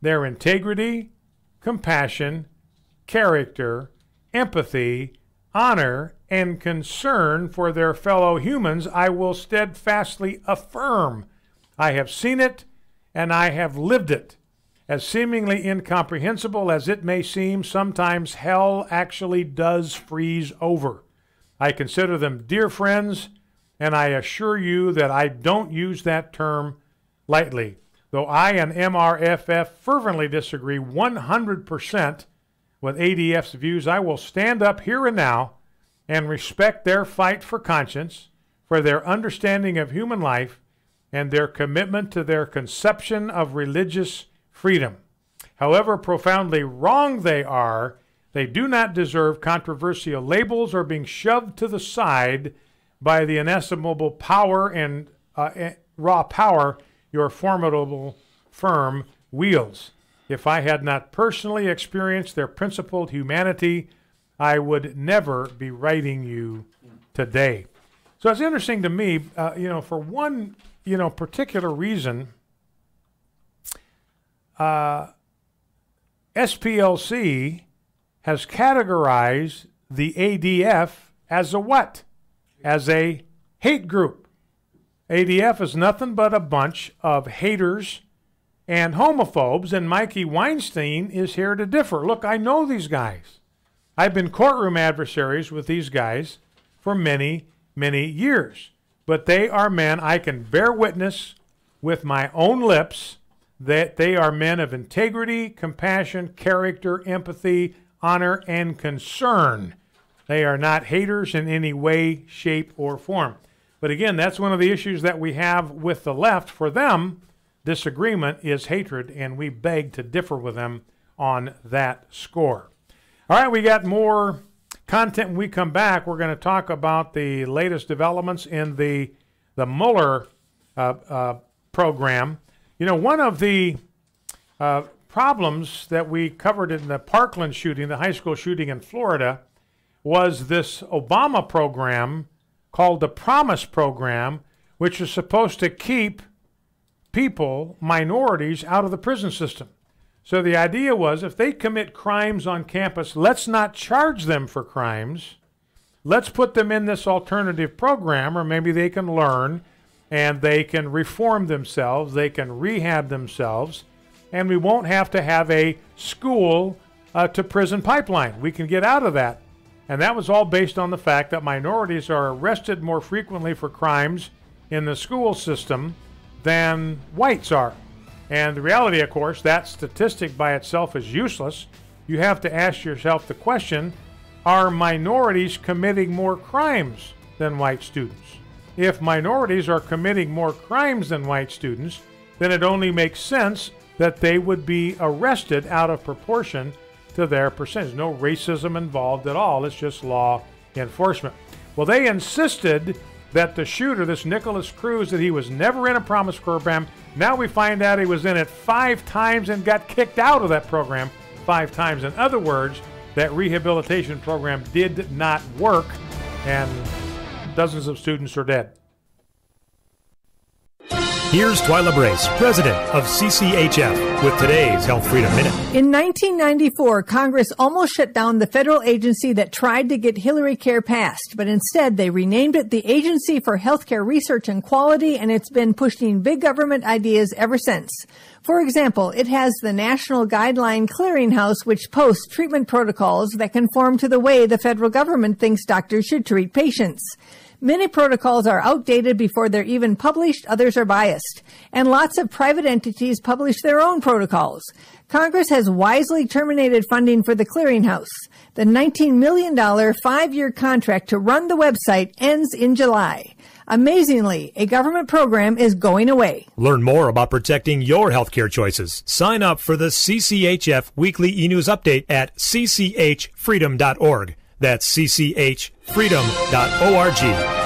their integrity, compassion, character, empathy, honor, and concern for their fellow humans, I will steadfastly affirm. I have seen it and I have lived it. As seemingly incomprehensible as it may seem, sometimes hell actually does freeze over. I consider them dear friends, and I assure you that I don't use that term lightly. Though I and MRFF fervently disagree 100% with ADF's views, I will stand up here and now and respect their fight for conscience, for their understanding of human life, and their commitment to their conception of religious freedom. However profoundly wrong they are, they do not deserve controversial labels or being shoved to the side by the inestimable power and raw power your formidable firm wields. If I had not personally experienced their principled humanity, I would never be writing you today. So it's interesting to me, for one, particular reason, SPLC has categorized the ADF as a what? As a hate group. ADF is nothing but a bunch of haters and homophobes, and Mikey Weinstein is here to differ. Look, I know these guys. I've been courtroom adversaries with these guys for many, many years. But they are men, I can bear witness with my own lips, that they are men of integrity, compassion, character, empathy, honor, and concern. They are not haters in any way, shape, or form. But again, that's one of the issues that we have with the left. For them, disagreement is hatred, and we beg to differ with them on that score. All right, we got more content. When we come back, we're going to talk about the latest developments in the Mueller program. One of the problems that we covered in the Parkland shooting, the high school shooting in Florida, was this Obama program called the Promise Program, which is supposed to keep people, minorities, out of the prison system. So the idea was if they commit crimes on campus, let's not charge them for crimes. Let's put them in this alternative program, or maybe they can learn and they can reform themselves, they can rehab themselves, and we won't have to have a school to prison pipeline. We can get out of that. And that was all based on the fact that minorities are arrested more frequently for crimes in the school system than whites are. And the reality, of course, that statistic by itself is useless. You have to ask yourself the question, are minorities committing more crimes than white students? If minorities are committing more crimes than white students, then it only makes sense that they would be arrested out of proportion to their percentage. No racism involved at all. It's just law enforcement. Well, they insisted that the shooter, this Nicholas Cruz, that he was never in a Promise program. Now we find out he was in it 5 times and got kicked out of that program 5 times. In other words, that rehabilitation program did not work, and dozens of students are dead. Here's Twyla Brace, president of CCHF, with today's Health Freedom Minute. In 1994, Congress almost shut down the federal agency that tried to get Hillary Care passed, but instead they renamed it the Agency for Healthcare Research and Quality, and it's been pushing big government ideas ever since. For example, it has the National Guideline Clearinghouse, which posts treatment protocols that conform to the way the federal government thinks doctors should treat patients. Many protocols are outdated before they're even published, others are biased, and lots of private entities publish their own protocols. Congress has wisely terminated funding for the clearinghouse. The $19 million 5-year contract to run the website ends in July. Amazingly, a government program is going away. Learn more about protecting your healthcare choices. Sign up for the CCHF Weekly E-News Update at cchfreedom.org. That's cchfreedom.org.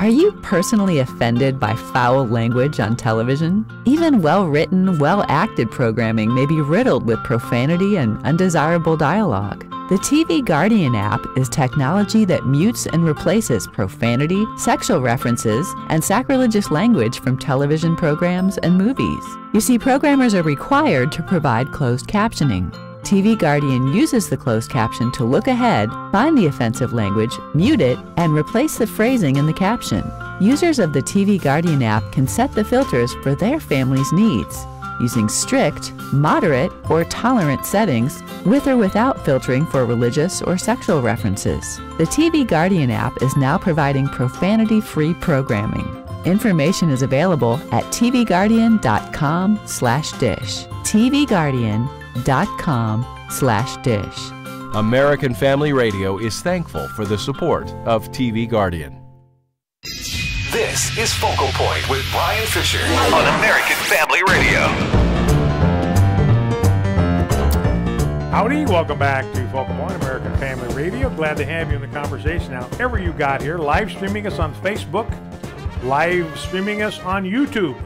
Are you personally offended by foul language on television? Even well-written, well-acted programming may be riddled with profanity and undesirable dialogue. The TV Guardian app is technology that mutes and replaces profanity, sexual references, and sacrilegious language from television programs and movies. You see, programmers are required to provide closed captioning. TV Guardian uses the closed caption to look ahead, find the offensive language, mute it, and replace the phrasing in the caption. Users of the TV Guardian app can set the filters for their family's needs, using strict, moderate, or tolerant settings, with or without filtering for religious or sexual references. The TV Guardian app is now providing profanity-free programming. Information is available at tvguardian.com/dish. tvguardian.com/dish. American Family Radio is thankful for the support of TV Guardian. This is Focal Point with Brian Fisher on American Family Radio. Howdy, welcome back to Focal Point, American Family Radio. Glad to have you in the conversation. However you got here, live streaming us on Facebook, live streaming us on YouTube,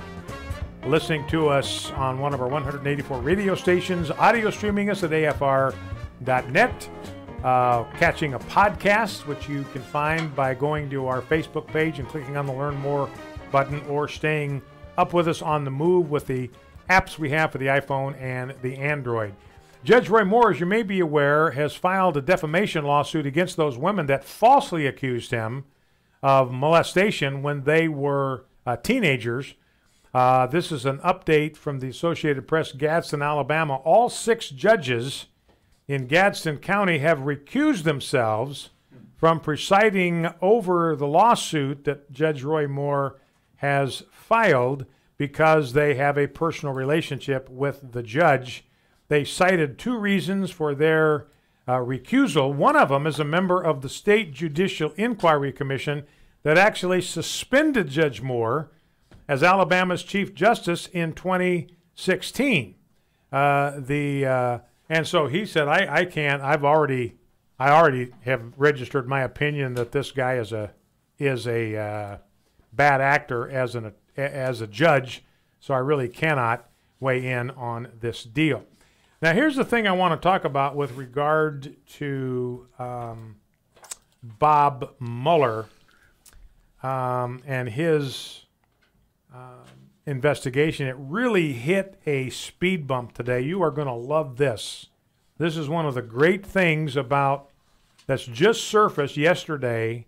listening to us on one of our 184 radio stations, audio streaming us at afr.net, catching a podcast, which you can find by going to our Facebook page and clicking on the Learn More button, or staying up with us on the move with the apps we have for the iPhone and the Android. Judge Roy Moore, as you may be aware, has filed a defamation lawsuit against those women that falsely accused him of molestation when they were teenagers. This is an update from the Associated Press, Gadsden, Alabama. All 6 judges in Gadsden County have recused themselves from presiding over the lawsuit that Judge Roy Moore has filed because they have a personal relationship with the judge. They cited 2 reasons for their recusal. One of them is a member of the State Judicial Inquiry Commission that actually suspended Judge Moore as Alabama's Chief Justice in 2016. And so he said, I can't. I already have registered my opinion that this guy is a bad actor as a judge. So I really cannot weigh in on this deal. Now, here's the thing I want to talk about with regard to Bob Mueller and his investigation. It really hit a speed bump today. You are going to love this. This is one of the great things about that's just surfaced yesterday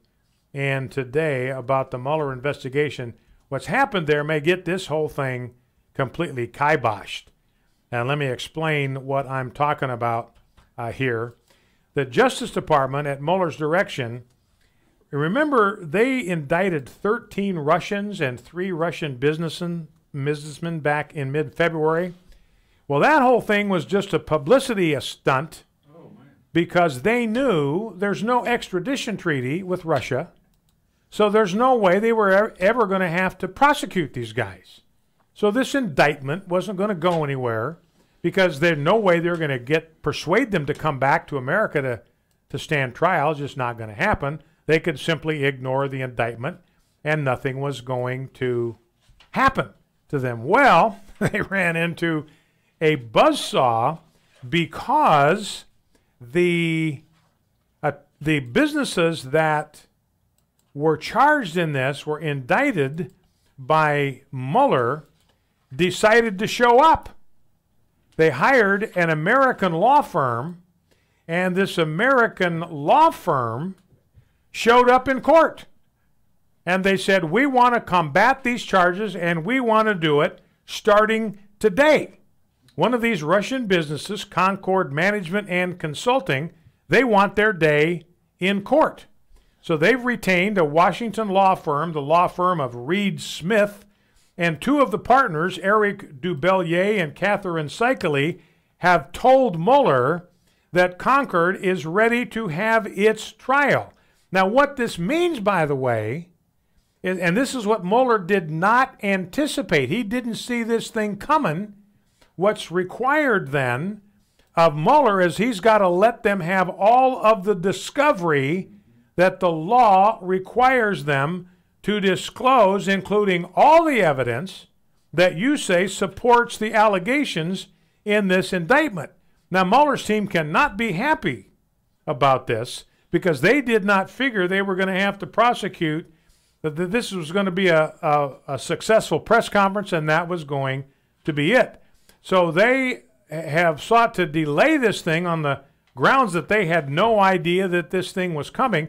and today about the Mueller investigation. What's happened there may get this whole thing completely kiboshed. And let me explain what I'm talking about here. The Justice Department, at Mueller's direction, remember, they indicted 13 Russians and 3 Russian businessmen back in mid-February. Well, that whole thing was just a publicity stunt because they knew there's no extradition treaty with Russia, so there's no way they were ever going to have to prosecute these guys. So this indictment wasn't going to go anywhere because there's no way they're going to persuade them to come back to America to stand trial. It's just not going to happen. They could simply ignore the indictment and nothing was going to happen to them. Well, they ran into a buzzsaw because the businesses that were charged in this, were indicted by Mueller, decided to show up. They hired an American law firm, and this American law firm showed up in court. And they said, we want to combat these charges, and we want to do it starting today. One of these Russian businesses, Concord Management and Consulting, they want their day in court. So they've retained a Washington law firm, the law firm of Reed Smith, and 2 of the partners, Eric Dubelier and Catherine Seikele, have told Mueller that Concord is ready to have its trial. Now, what this means, by the way, is, and this is what Mueller did not anticipate. He didn't see this thing coming. What's required then of Mueller is he's got to let them have all of the discovery that the law requires them to disclose, including all the evidence that you say supports the allegations in this indictment. Now, Mueller's team cannot be happy about this because they did not figure they were going to have to prosecute, that this was going to be a successful press conference, and that was going to be it. So they have sought to delay this thing on the grounds that they had no idea that this thing was coming,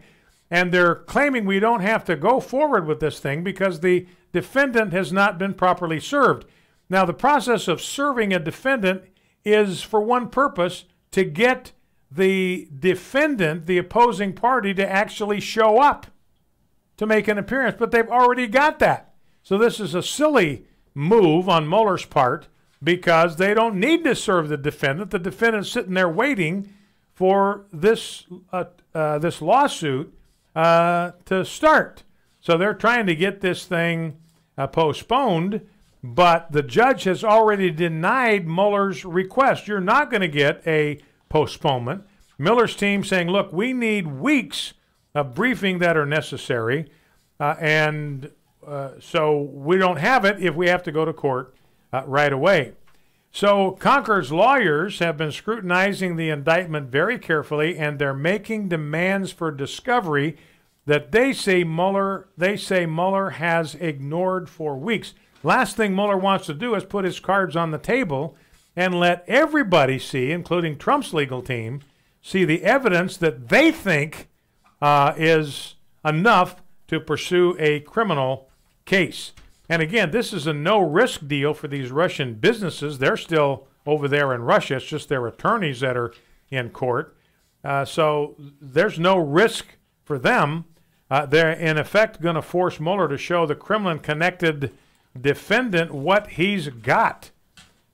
and they're claiming we don't have to go forward with this thing because the defendant has not been properly served. Now, the process of serving a defendant is for one purpose, to get the defendant, the opposing party, to actually show up to make an appearance, but they've already got that. So this is a silly move on Mueller's part because they don't need to serve the defendant. The defendant's sitting there waiting for this lawsuit to start. So they're trying to get this thing postponed, but the judge has already denied Mueller's request. You're not going to get a postponement. Mueller's team saying, look, we need weeks of briefing that are necessary, so we don't have it if we have to go to court right away. So Concord's lawyers have been scrutinizing the indictment very carefully, and they're making demands for discovery that they say Mueller has ignored for weeks. Last thing Mueller wants to do is put his cards on the table and let everybody see, including Trump's legal team, see the evidence that they think is enough to pursue a criminal case. And again, this is a no-risk deal for these Russian businesses. They're still over there in Russia. It's just their attorneys that are in court. So there's no risk for them. They're, in effect, going to force Mueller to show the Kremlin-connected defendant what he's got.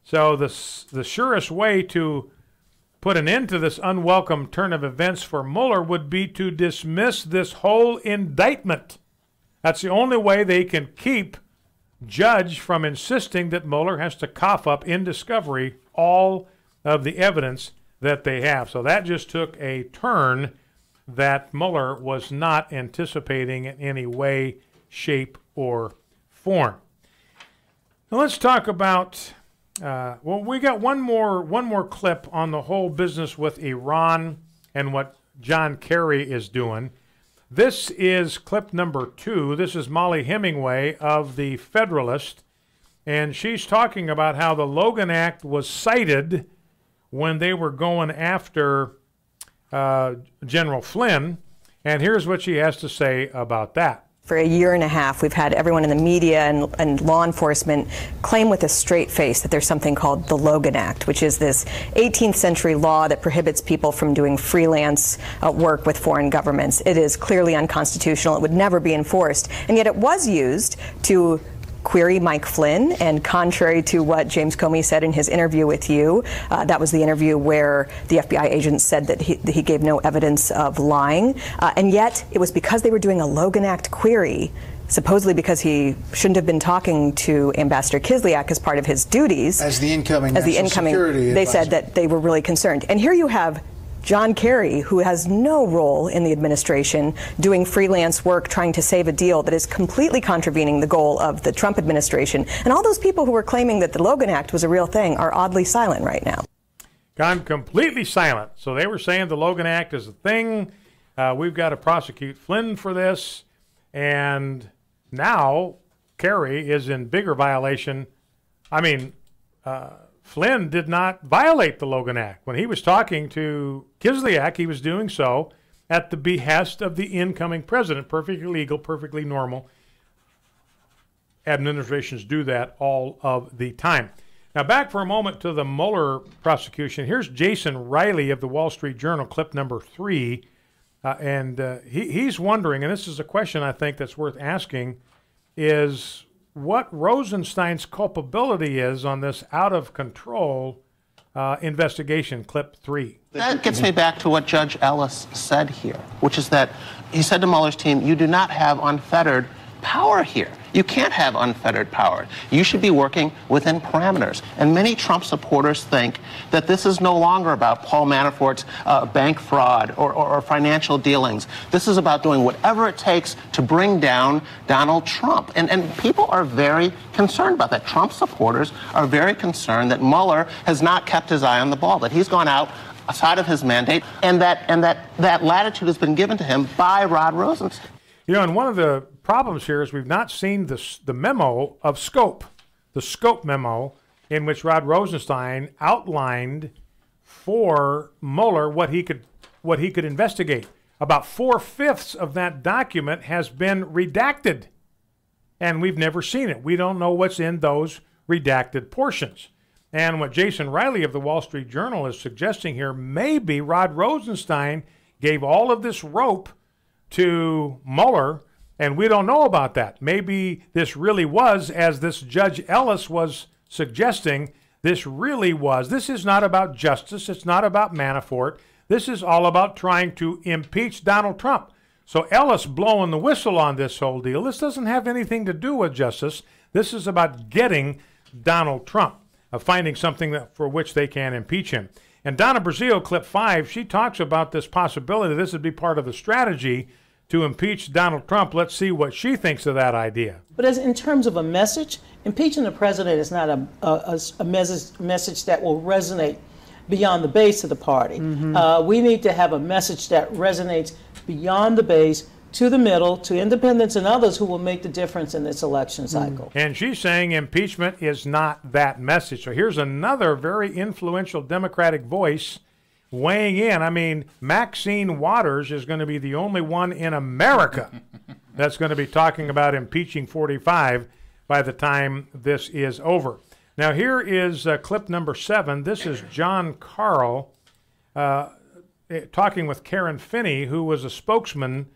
So the surest way to put an end to this unwelcome turn of events for Mueller would be to dismiss this whole indictment. That's the only way they can keep Judge from insisting that Mueller has to cough up in discovery all of the evidence that they have. So that just took a turn that Mueller was not anticipating in any way, shape, or form. Now let's talk about, we got one more clip on the whole business with Iran and what John Kerry is doing. This is clip number 2. This is Molly Hemingway of The Federalist, and she's talking about how the Logan Act was cited when they were going after General Flynn, and here's what she has to say about that. For a year and a half, we've had everyone in the media and law enforcement claim with a straight face that there's something called the Logan Act, which is this 18th century law that prohibits people from doing freelance work with foreign governments. It is clearly unconstitutional. It would never be enforced. And yet it was used to query Mike Flynn, and contrary to what James Comey said in his interview with you, that was the interview where the FBI agent said that he gave no evidence of lying, and yet it was because they were doing a Logan Act query, supposedly because he shouldn't have been talking to Ambassador Kislyak as part of his duties. As the incoming security they advisor. said that they were really concerned. And here you have John Kerry, who has no role in the administration, doing freelance work trying to save a deal that is completely contravening the goal of the Trump administration. And all those people who were claiming that the Logan Act was a real thing are oddly silent right now. Gone completely silent. So they were saying the Logan Act is a thing. We've got to prosecute Flynn for this. And now Kerry is in bigger violation. I mean, Flynn did not violate the Logan Act. When he was talking to Kislyak, he was doing so at the behest of the incoming president. Perfectly legal, perfectly normal. Administrations do that all of the time. Now back for a moment to the Mueller prosecution. Here's Jason Riley of the Wall Street Journal, clip number 3. He's wondering, and this is a question I think that's worth asking, is what Rosenstein's culpability is on this out-of-control investigation, clip 3. That gets me back to what Judge Ellis said here, which is that he said to Mueller's team, you do not have unfettered power here. You can't have unfettered power. You should be working within parameters. And many Trump supporters think that this is no longer about Paul Manafort's bank fraud or financial dealings. This is about doing whatever it takes to bring down Donald Trump. And people are very concerned about that. Trump supporters are very concerned that Mueller has not kept his eye on the ball, that he's gone out outside of his mandate, and that latitude has been given to him by Rod Rosenstein. You know, and one of the problems here is we've not seen the memo of scope, the scope memo in which Rod Rosenstein outlined for Mueller what he could investigate. About 4/5 of that document has been redacted, and we've never seen it. We don't know what's in those redacted portions. And what Jason Riley of the Wall Street Journal is suggesting here, maybe Rod Rosenstein gave all of this rope to Mueller, and we don't know about that. Maybe this really was, as this Judge Ellis was suggesting, this is not about justice. It's not about Manafort. This is all about trying to impeach Donald Trump. So Ellis blowing the whistle on this whole deal, this doesn't have anything to do with justice. This is about getting Donald Trump, finding something for which they can impeach him. And Donna Brazile, clip 5, she talks about this possibility. This would be part of the strategy to impeach Donald Trump. Let's see what she thinks of that idea. But as in terms of a message, impeaching the president is not a message that will resonate beyond the base of the party. Mm-hmm. We need to have a message that resonates beyond the base, to the middle, to independents and others who will make the difference in this election cycle. And she's saying impeachment is not that message. So here's another very influential Democratic voice weighing in. I mean, Maxine Waters is going to be the only one in America that's going to be talking about impeaching 45 by the time this is over. Now, here is clip number 7. This is John Carl talking with Karen Finney, who was a spokesman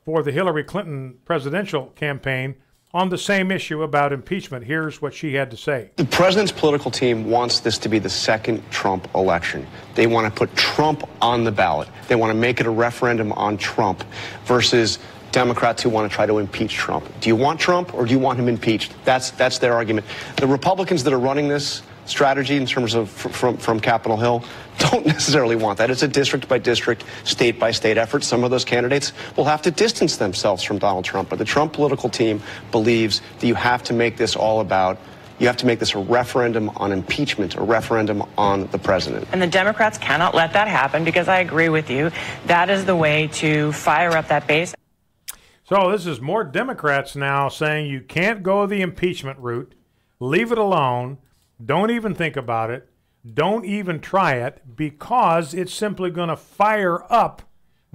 for the Hillary Clinton presidential campaign on the same issue about impeachment. Here's what she had to say. The president's political team wants this to be the second Trump election. They want to put Trump on the ballot. They want to make it a referendum on Trump versus Democrats who want to try to impeach Trump. Do you want Trump or do you want him impeached? That's their argument. The Republicans that are running this strategy in terms of from Capitol Hill don't necessarily want that. It's a district by district, state by state effort. Some of those candidates will have to distance themselves from Donald Trump, but the Trump political team believes that you have to make this a referendum on impeachment, a referendum on the president. And the Democrats cannot let that happen, because I agree with you. That is the way to fire up that base. So this is more Democrats now saying you can't go the impeachment route, leave it alone, don't even think about it, don't even try it, because it's simply going to fire up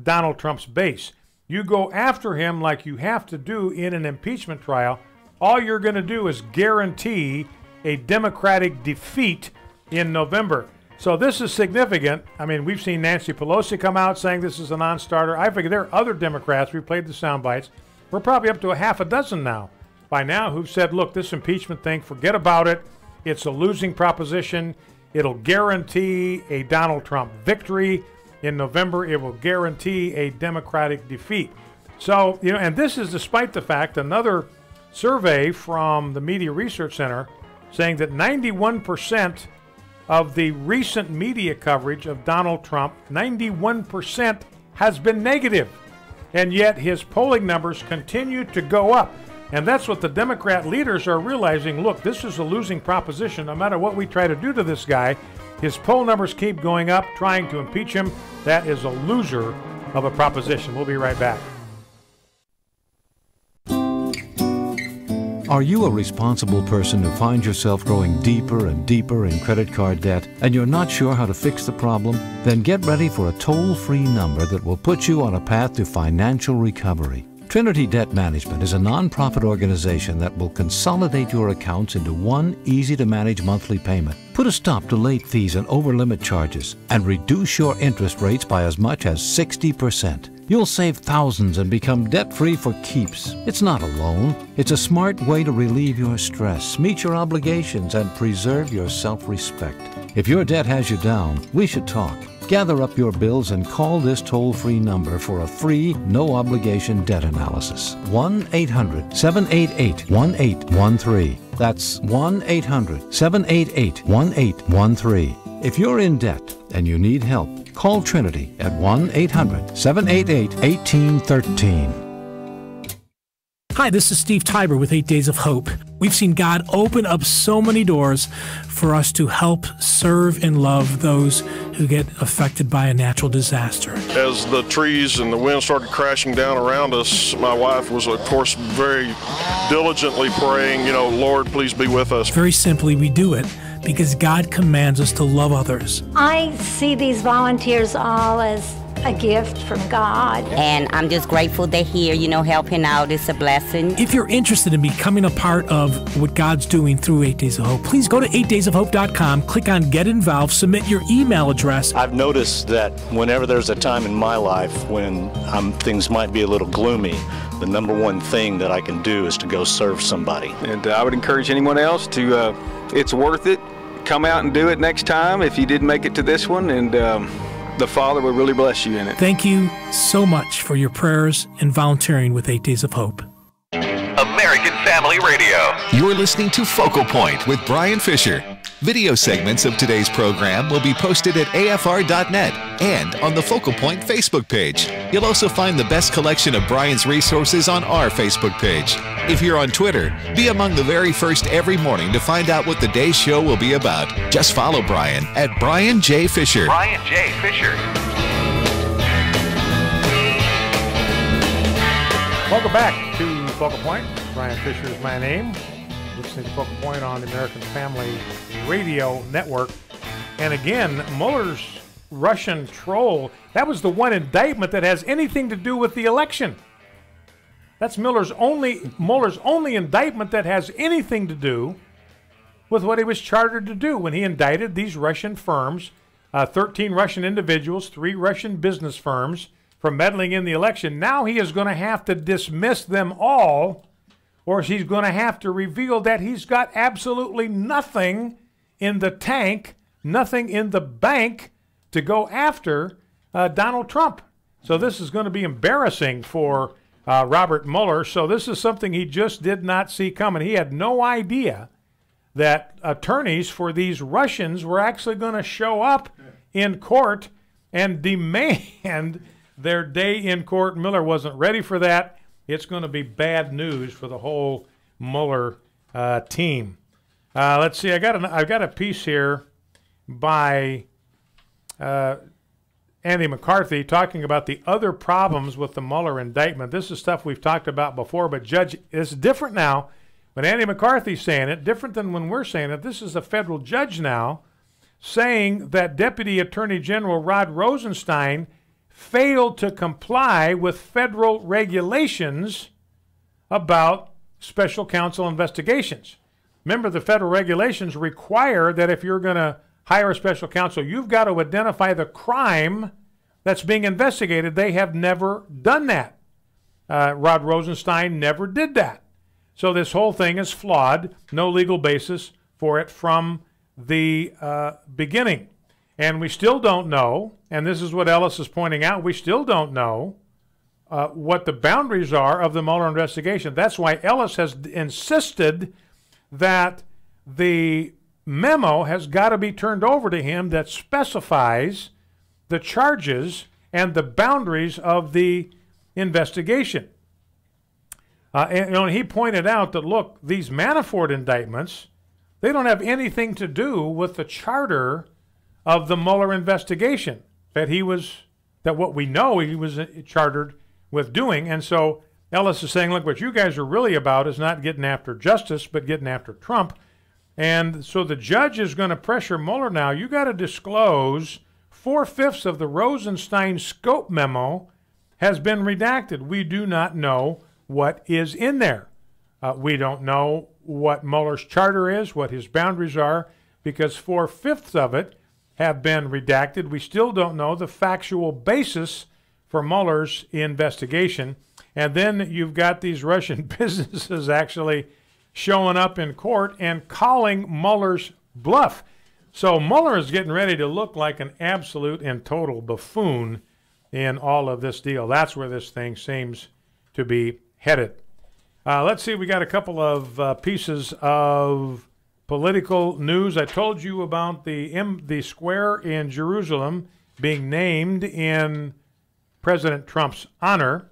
Donald Trump's base. You go after him like you have to do in an impeachment trial, all you're going to do is guarantee a Democratic defeat in November. So this is significant. I mean, we've seen Nancy Pelosi come out saying this is a non-starter. I figure there are other Democrats, we played the sound bites, we're probably up to a half a dozen now, by now, who've said, look, this impeachment thing, forget about it. It's a losing proposition. It'll guarantee a Donald Trump victory in November. It will guarantee a Democratic defeat. So, you know, and this is despite the fact, another survey from the Media Research Center saying that 91% of the recent media coverage of Donald Trump, 91% has been negative. And yet his polling numbers continue to go up. And that's what the Democrat leaders are realizing. Look, this is a losing proposition. No matter what we try to do to this guy, his poll numbers keep going up, trying to impeach him. That is a loser of a proposition. We'll be right back. Are you a responsible person who finds yourself growing deeper and deeper in credit card debt and you're not sure how to fix the problem? Then get ready for a toll-free number that will put you on a path to financial recovery. Trinity Debt Management is a nonprofit organization that will consolidate your accounts into one easy-to-manage monthly payment, put a stop to late fees and over-limit charges, and reduce your interest rates by as much as 60%. You'll save thousands and become debt-free for keeps. It's not a loan. It's a smart way to relieve your stress, meet your obligations, and preserve your self-respect. If your debt has you down, we should talk. Gather up your bills and call this toll-free number for a free, no-obligation debt analysis. 1-800-788-1813. That's 1-800-788-1813. If you're in debt and you need help, call Trinity at 1-800-788-1813. Hi, this is Steve Tiber with 8 Days of Hope. We've seen God open up so many doors for us to help serve and love those who get affected by a natural disaster. As the trees and the wind started crashing down around us, my wife was, of course, very diligently praying, Lord, please be with us. Very simply, we do it because God commands us to love others. I see these volunteers all as a gift from God. And I'm just grateful they're here, helping out is a blessing. If you're interested in becoming a part of what God's doing through 8 Days of Hope, please go to 8daysofhope.com, click on Get Involved, submit your email address. I've noticed that whenever there's a time in my life when things might be a little gloomy, the number one thing that I can do is to go serve somebody. And I would encourage anyone else to, it's worth it. Come out and do it next time if you didn't make it to this one, and the Father will really bless you in it. Thank you so much for your prayers and volunteering with 8 Days of Hope. American Family Radio. You're listening to Focal Point with Brian Fisher. Video segments of today's program will be posted at afr.net and on the Focal Point Facebook page. You'll also find the best collection of Brian's resources on our Facebook page. If you're on Twitter, be among the very first every morning to find out what the day's show will be about. Just follow Brian at Brian J. Fisher. Brian J. Fisher. Welcome back to Focal Point. Brian Fisher is my name. Listening to Focal Point on the American Family Radio Network. And again, Mueller's Russian troll, that was the one indictment that has anything to do with the election. That's Mueller's only indictment that has anything to do with what he was chartered to do when he indicted these Russian firms, 13 Russian individuals, 3 Russian business firms, for meddling in the election. Now he is going to have to dismiss them all, or he's going to have to reveal that he's got absolutely nothing in the tank, nothing in the bank to go after Donald Trump. So this is going to be embarrassing for Robert Mueller. So this is something he just did not see coming. He had no idea that attorneys for these Russians were actually going to show up in court and demand their day in court. Mueller wasn't ready for that. It's going to be bad news for the whole Mueller team. Let's see. I've got a piece here by Andy McCarthy talking about the other problems with the Mueller indictment. This is stuff we've talked about before, but Judge, it's different now. When Andy McCarthy's saying it, different than when we're saying it. This is a federal judge now saying that Deputy Attorney General Rod Rosenstein failed to comply with federal regulations about special counsel investigations. Remember, the federal regulations require that if you're going to hire a special counsel, you've got to identify the crime that's being investigated. They have never done that. Rod Rosenstein never did that. So this whole thing is flawed, no legal basis for it from the beginning. And we still don't know, and this is what Ellis is pointing out, we still don't know what the boundaries are of the Mueller investigation. That's why Ellis has insisted that the memo has got to be turned over to him that specifies the charges and the boundaries of the investigation. And he pointed out that, look, these Manafort indictments, they don't have anything to do with the charter of the Mueller investigation that what we know he was chartered with doing. And so Ellis is saying, look, what you guys are really about is not getting after justice, but getting after Trump. And so the judge is going to pressure Mueller now. You got to disclose 4/5 of the Rosenstein scope memo has been redacted. We do not know what is in there. We don't know what Mueller's charter is, what his boundaries are, because 4/5 of it have been redacted. We still don't know the factual basis for Mueller's investigation. And then you've got these Russian businesses actually showing up in court and calling Mueller's bluff. So Mueller is getting ready to look like an absolute and total buffoon in all of this deal. That's where this thing seems to be headed. Let's see, we got a couple of pieces of political news. I told you about the square in Jerusalem being named in President Trump's honor.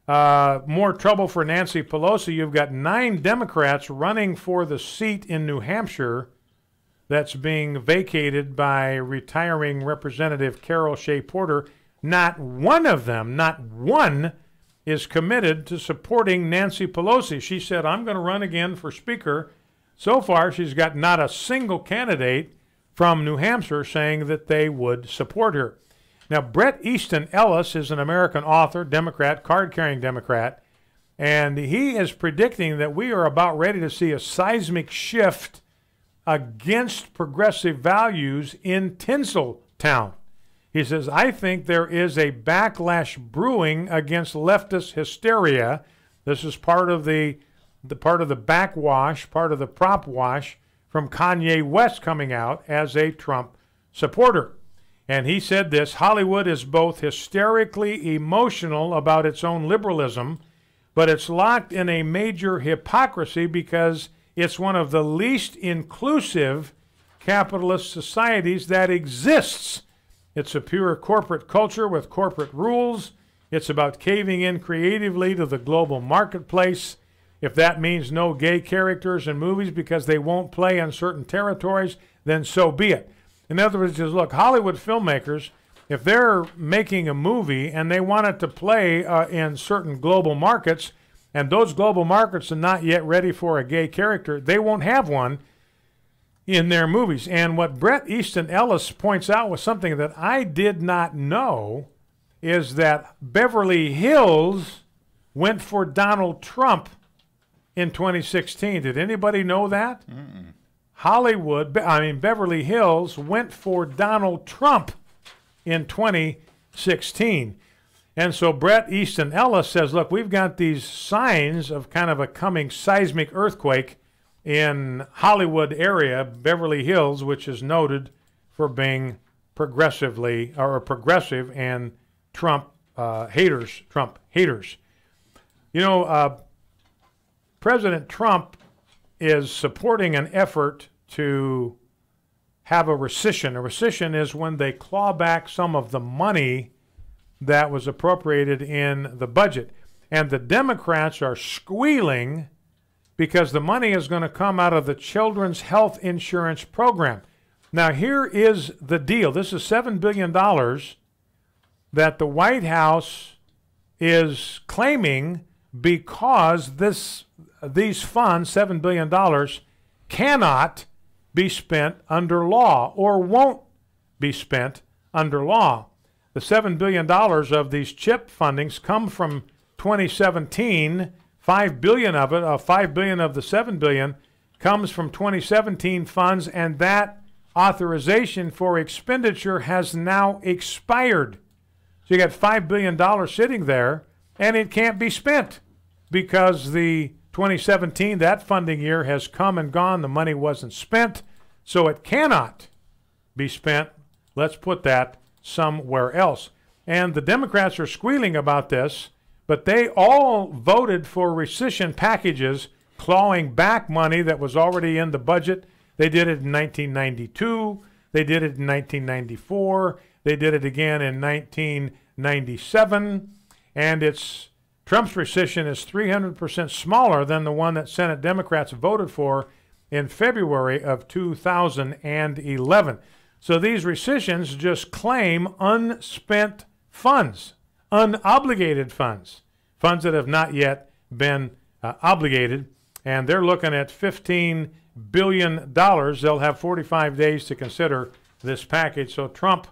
More trouble for Nancy Pelosi. You've got 9 Democrats running for the seat in New Hampshire that's being vacated by retiring Representative Carol Shea Porter. Not one of them, not one, is committed to supporting Nancy Pelosi. She said, I'm going to run again for Speaker. So far, she's got not a single candidate from New Hampshire saying that they would support her. Now, Bret Easton Ellis is an American author, Democrat, card-carrying Democrat, and he is predicting that we are about ready to see a seismic shift against progressive values in Tinseltown. He says, I think there is a backlash brewing against leftist hysteria. This is part of the backwash, part of the prop wash from Kanye West coming out as a Trump supporter. And he said this, Hollywood is both hysterically emotional about its own liberalism, but it's locked in a major hypocrisy because it's one of the least inclusive capitalist societies that exists. It's a pure corporate culture with corporate rules. It's about caving in creatively to the global marketplace. If that means no gay characters in movies because they won't play in certain territories, then so be it. In other words, just look, Hollywood filmmakers, if they're making a movie and they want it to play in certain global markets, and those global markets are not yet ready for a gay character, they won't have one in their movies. And what Bret Easton Ellis points out was something that I did not know, is that Beverly Hills went for Donald Trump in 2016. Did anybody know that? Beverly Hills went for Donald Trump in 2016. And so Bret Easton Ellis says, look, we've got these signs of kind of a coming seismic earthquake in Hollywood area, Beverly Hills, which is noted for being progressive and Trump haters. You know, President Trump is supporting an effort to have a rescission. A rescission is when they claw back some of the money that was appropriated in the budget. And the Democrats are squealing because the money is going to come out of the Children's Health Insurance Program. Now, here is the deal. This is $7 billion that the White House is claiming because these funds, $7 billion, cannot be spent under law or won't be spent under law. The $7 billion of these CHIP fundings come from 2017. $5 billion of it, $5 billion of the $7 billion, comes from 2017 funds, and that authorization for expenditure has now expired. So you got $5 billion sitting there, and it can't be spent because the 2017, that funding year, has come and gone. The money wasn't spent, so it cannot be spent. Let's put that somewhere else. And the Democrats are squealing about this, but they all voted for rescission packages, clawing back money that was already in the budget. They did it in 1992. They did it in 1994. They did it again in 1997. And Trump's rescission is 300% smaller than the one that Senate Democrats voted for in February of 2011. So these rescissions just claim unspent funds, unobligated funds, funds that have not yet been obligated, and they're looking at $15 billion. They'll have 45 days to consider this package. So Trump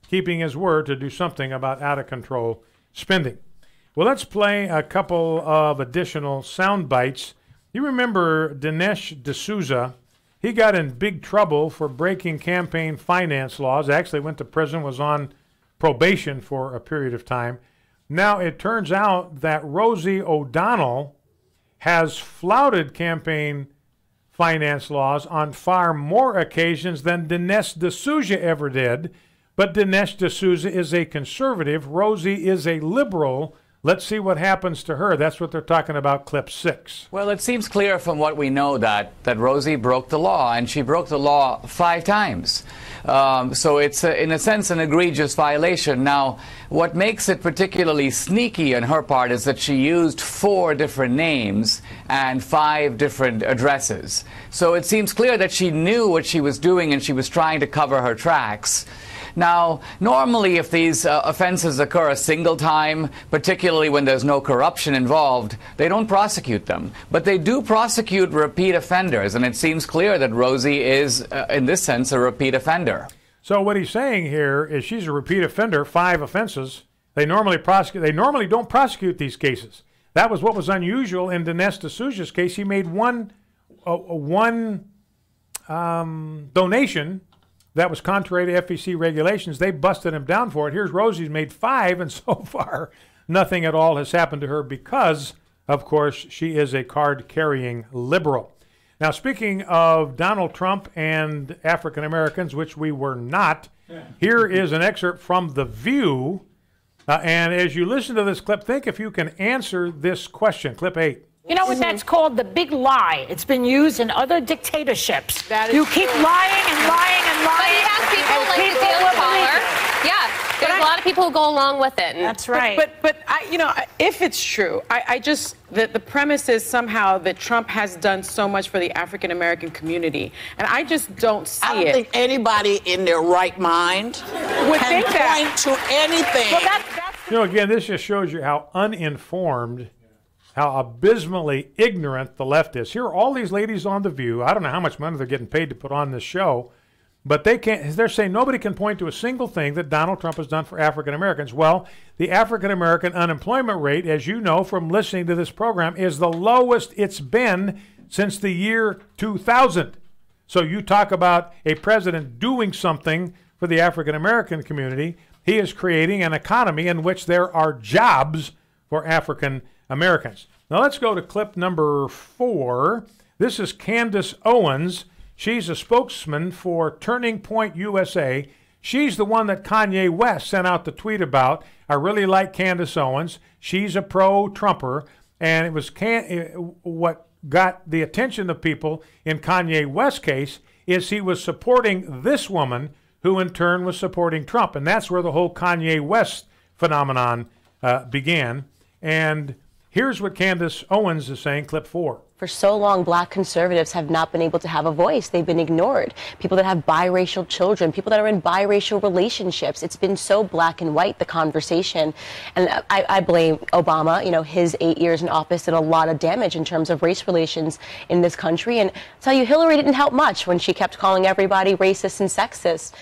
keeping his word to do something about out-of-control spending. Well, let's play a couple of additional sound bites. You remember Dinesh D'Souza? He got in big trouble for breaking campaign finance laws. Actually went to prison, was on probation for a period of time. Now it turns out that Rosie O'Donnell has flouted campaign finance laws on far more occasions than Dinesh D'Souza ever did. But Dinesh D'Souza is a conservative. Rosie is a liberal. Let's see what happens to her. That's what they're talking about, clip 6. Well, it seems clear from what we know that Rosie broke the law, and she broke the law 5 times. So it's, in a sense, an egregious violation. Now, what makes it particularly sneaky on her part is that she used 4 different names and 5 different addresses. So it seems clear that she knew what she was doing, and she was trying to cover her tracks. Now, normally if these offenses occur a single time, particularly when there's no corruption involved, they don't prosecute them. But they do prosecute repeat offenders, and it seems clear that Rosie is, in this sense, a repeat offender. So what he's saying here is she's a repeat offender, 5 offenses. They normally don't prosecute these cases. That was what was unusual in Dinesh D'Souza's case. He made one donation that was contrary to FEC regulations. They busted him down for it. Here's Rosie's made 5, and so far nothing at all has happened to her because, of course, she is a card-carrying liberal. Now, speaking of Donald Trump and African Americans, which we were not, here is an excerpt from The View. And as you listen to this clip, think if you can answer this question. Clip 8. You know what that's called? The big lie. It's been used in other dictatorships. You keep lying and lying and lying. But you have people like the Daily Caller. Yeah, there's a lot of people who go along with it. That's right. But you know, if it's true, the premise is somehow that Trump has done so much for the African American community, and I just don't see it. I don't think anybody in their right mind would can think that. point to anything. Well, that's You know, again, this just shows you how uninformed, how abysmally ignorant the left is. Here are all these ladies on The View. I don't know how much money they're getting paid to put on this show, but they're saying nobody can point to a single thing that Donald Trump has done for African Americans. Well, the African American unemployment rate, as you know from listening to this program, is the lowest it's been since the year 2000. So you talk about a president doing something for the African American community. He is creating an economy in which there are jobs for African Americans. Now let's go to clip number 4. This is Candace Owens. She's a spokesman for Turning Point USA. She's the one that Kanye West sent out the tweet about. I really like Candace Owens. She's a pro-Trumper, and it was what got the attention of people in Kanye West's case is he was supporting this woman who in turn was supporting Trump, and that's where the whole Kanye West phenomenon began. And here's what Candace Owens is saying, clip 4. For so long, black conservatives have not been able to have a voice. They've been ignored. People that have biracial children, people that are in biracial relationships. It's been so black and white, the conversation. And I blame Obama. You know, his 8 years in office did a lot of damage in terms of race relations in this country. And I'll tell you, Hillary didn't help much when she kept calling everybody racist and sexist.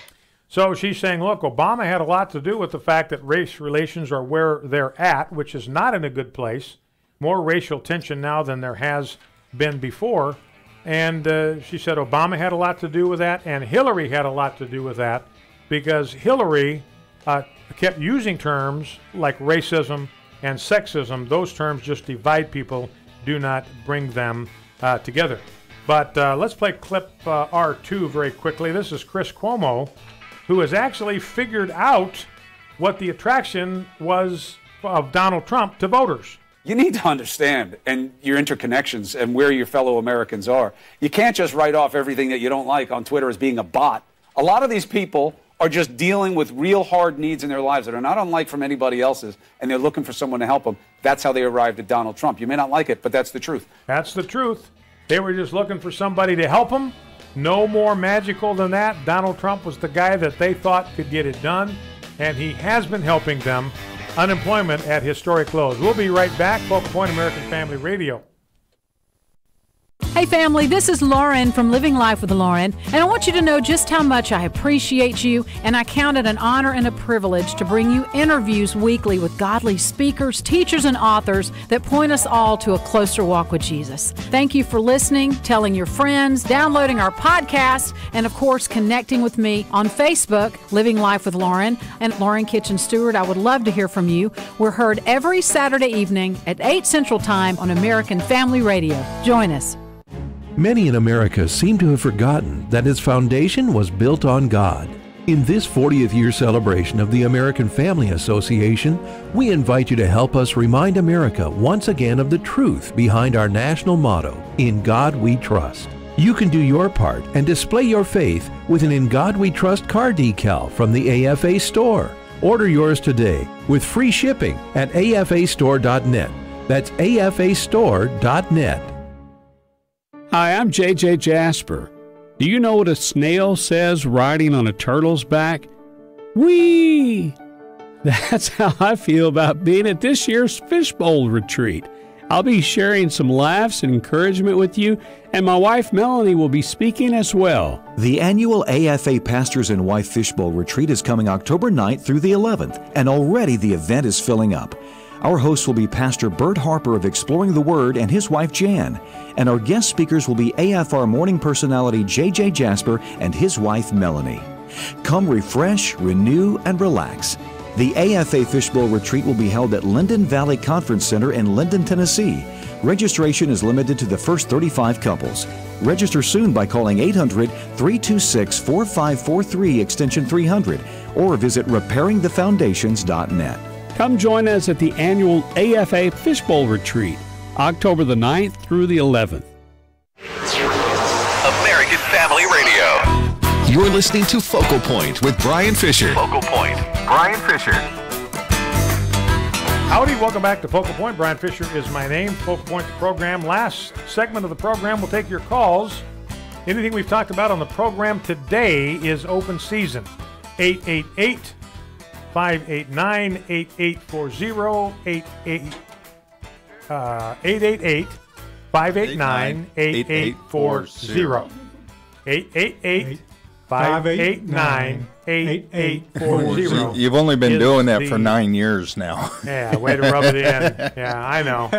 So she's saying, look, Obama had a lot to do with the fact that race relations are where they're at, which is not in a good place. More racial tension now than there has been before. And she said Obama had a lot to do with that, and Hillary had a lot to do with that, because Hillary kept using terms like racism and sexism. Those terms just divide people, do not bring them together. But let's play clip R2 very quickly. This is Chris Cuomo, who has actually figured out what the attraction was of Donald Trump to voters. You need to understand and your interconnections and where your fellow Americans are. You can't just write off everything that you don't like on Twitter as being a bot. A lot of these people are just dealing with real hard needs in their lives that are not unlike from anybody else's, and they're looking for someone to help them. That's how they arrived at Donald Trump. You may not like it, but that's the truth. That's the truth. They were just looking for somebody to help them. No more magical than that. Donald Trump was the guy that they thought could get it done, and he has been helping them. Unemployment at historic lows. We'll be right back. Focal Point American Family Radio. Hey family, this is Lauren from Living Life with Lauren, and I want you to know just how much I appreciate you, and I count it an honor and a privilege to bring you interviews weekly with godly speakers, teachers, and authors that point us all to a closer walk with Jesus. Thank you for listening, telling your friends, downloading our podcast, and of course connecting with me on Facebook, Living Life with Lauren, and Lauren Kitchen Stewart. I would love to hear from you. We're heard every Saturday evening at 8 Central Time on American Family Radio. Join us. Many in America seem to have forgotten that its foundation was built on God. In this 40th year celebration of the American Family Association, we invite you to help us remind America once again of the truth behind our national motto, "In God We Trust." You can do your part and display your faith with an "In God We Trust" car decal from the AFA store. Order yours today with free shipping at afastore.net. That's afastore.net. Hi, I'm JJ Jasper. Do you know what a snail says riding on a turtle's back? Whee! That's how I feel about being at this year's Fishbowl Retreat. I'll be sharing some laughs and encouragement with you, and my wife Melanie will be speaking as well. The annual AFA Pastors and Wife Fishbowl Retreat is coming October 9th through the 11th, and already the event is filling up. Our host will be Pastor Bert Harper of Exploring the Word and his wife Jan, and our guest speakers will be AFR morning personality JJ Jasper and his wife Melanie. Come refresh, renew, and relax. The AFA Fishbowl Retreat will be held at Linden Valley Conference Center in Linden, Tennessee. Registration is limited to the first 35 couples. Register soon by calling 800-326-4543 extension 300 or visit repairingthefoundations.net. Come join us at the annual AFA Fishbowl Retreat, October the 9th through the 11th. American Family Radio. You're listening to Focal Point with Brian Fisher. Focal Point, Brian Fisher. Howdy, welcome back to Focal Point. Brian Fisher is my name. Focal Point, the program. Last segment of the program, we'll take your calls. Anything we've talked about on the program today is open season. 888-589-8840, 888-589-8840. 888-589-8840. You've only been doing that for 9 years now. Yeah, way to rub it in. Yeah, I know.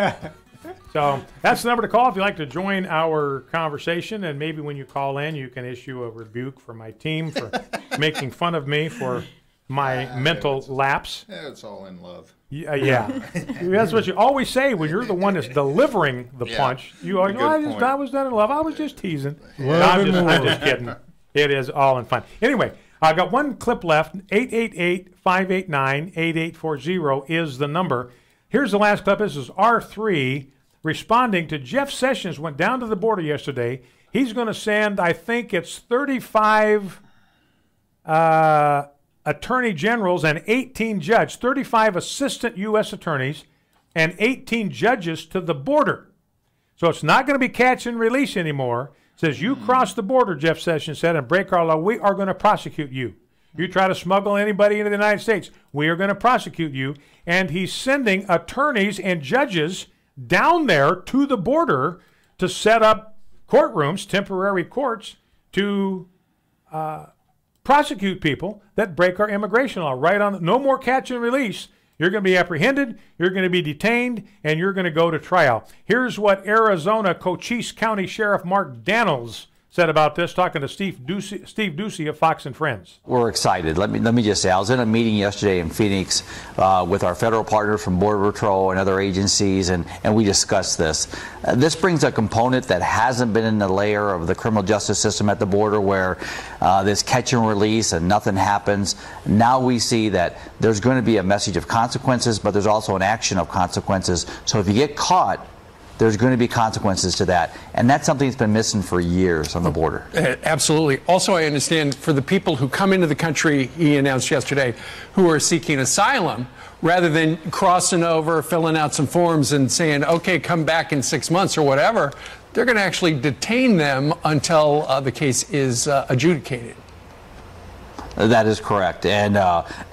So that's the number to call if you'd like to join our conversation. And maybe when you call in, you can issue a rebuke for my team for making fun of me for my mental lapse. Yeah, it's all in love. Yeah. That's what you always say when you're the one that's delivering the punch. You always, I was done in love. I was just teasing. No, I'm just kidding. It is all in fun. Anyway, I got one clip left. 888-589-8840 is the number. Here's the last clip. This is R3 responding to Jeff Sessions. Went down to the border yesterday. He's going to send, I think it's 35 attorney generals and 18 judges, 35 assistant U.S. attorneys and 18 judges to the border. So it's not going to be catch and release anymore. It says you cross the border, Jeff Sessions said, and break our law, we are going to prosecute you. You try to smuggle anybody into the United States, we are going to prosecute you. And he's sending attorneys and judges down there to the border to set up courtrooms, temporary courts, to prosecute people that break our immigration law. Right on, no more catch and release. You're going to be apprehended, you're going to be detained, and you're going to go to trial. Here's what Arizona Cochise County Sheriff Mark Daniels said about this, talking to Steve Ducey of Fox and Friends. We're excited. Let me just say, I was in a meeting yesterday in Phoenix with our federal partners from Border Patrol and other agencies, and we discussed this. This brings a component that hasn't been in the layer of the criminal justice system at the border, where there's catch and release and nothing happens. Now we see that there's going to be a message of consequences, but there's also an action of consequences. So if you get caught, there's going to be consequences to that. And that's something that's been missing for years on the border. Absolutely. Also, I understand for the people who come into the country, he announced yesterday, who are seeking asylum, rather than crossing over, filling out some forms and saying, okay, come back in 6 months or whatever, they're going to actually detain them until the case is adjudicated. That is correct. And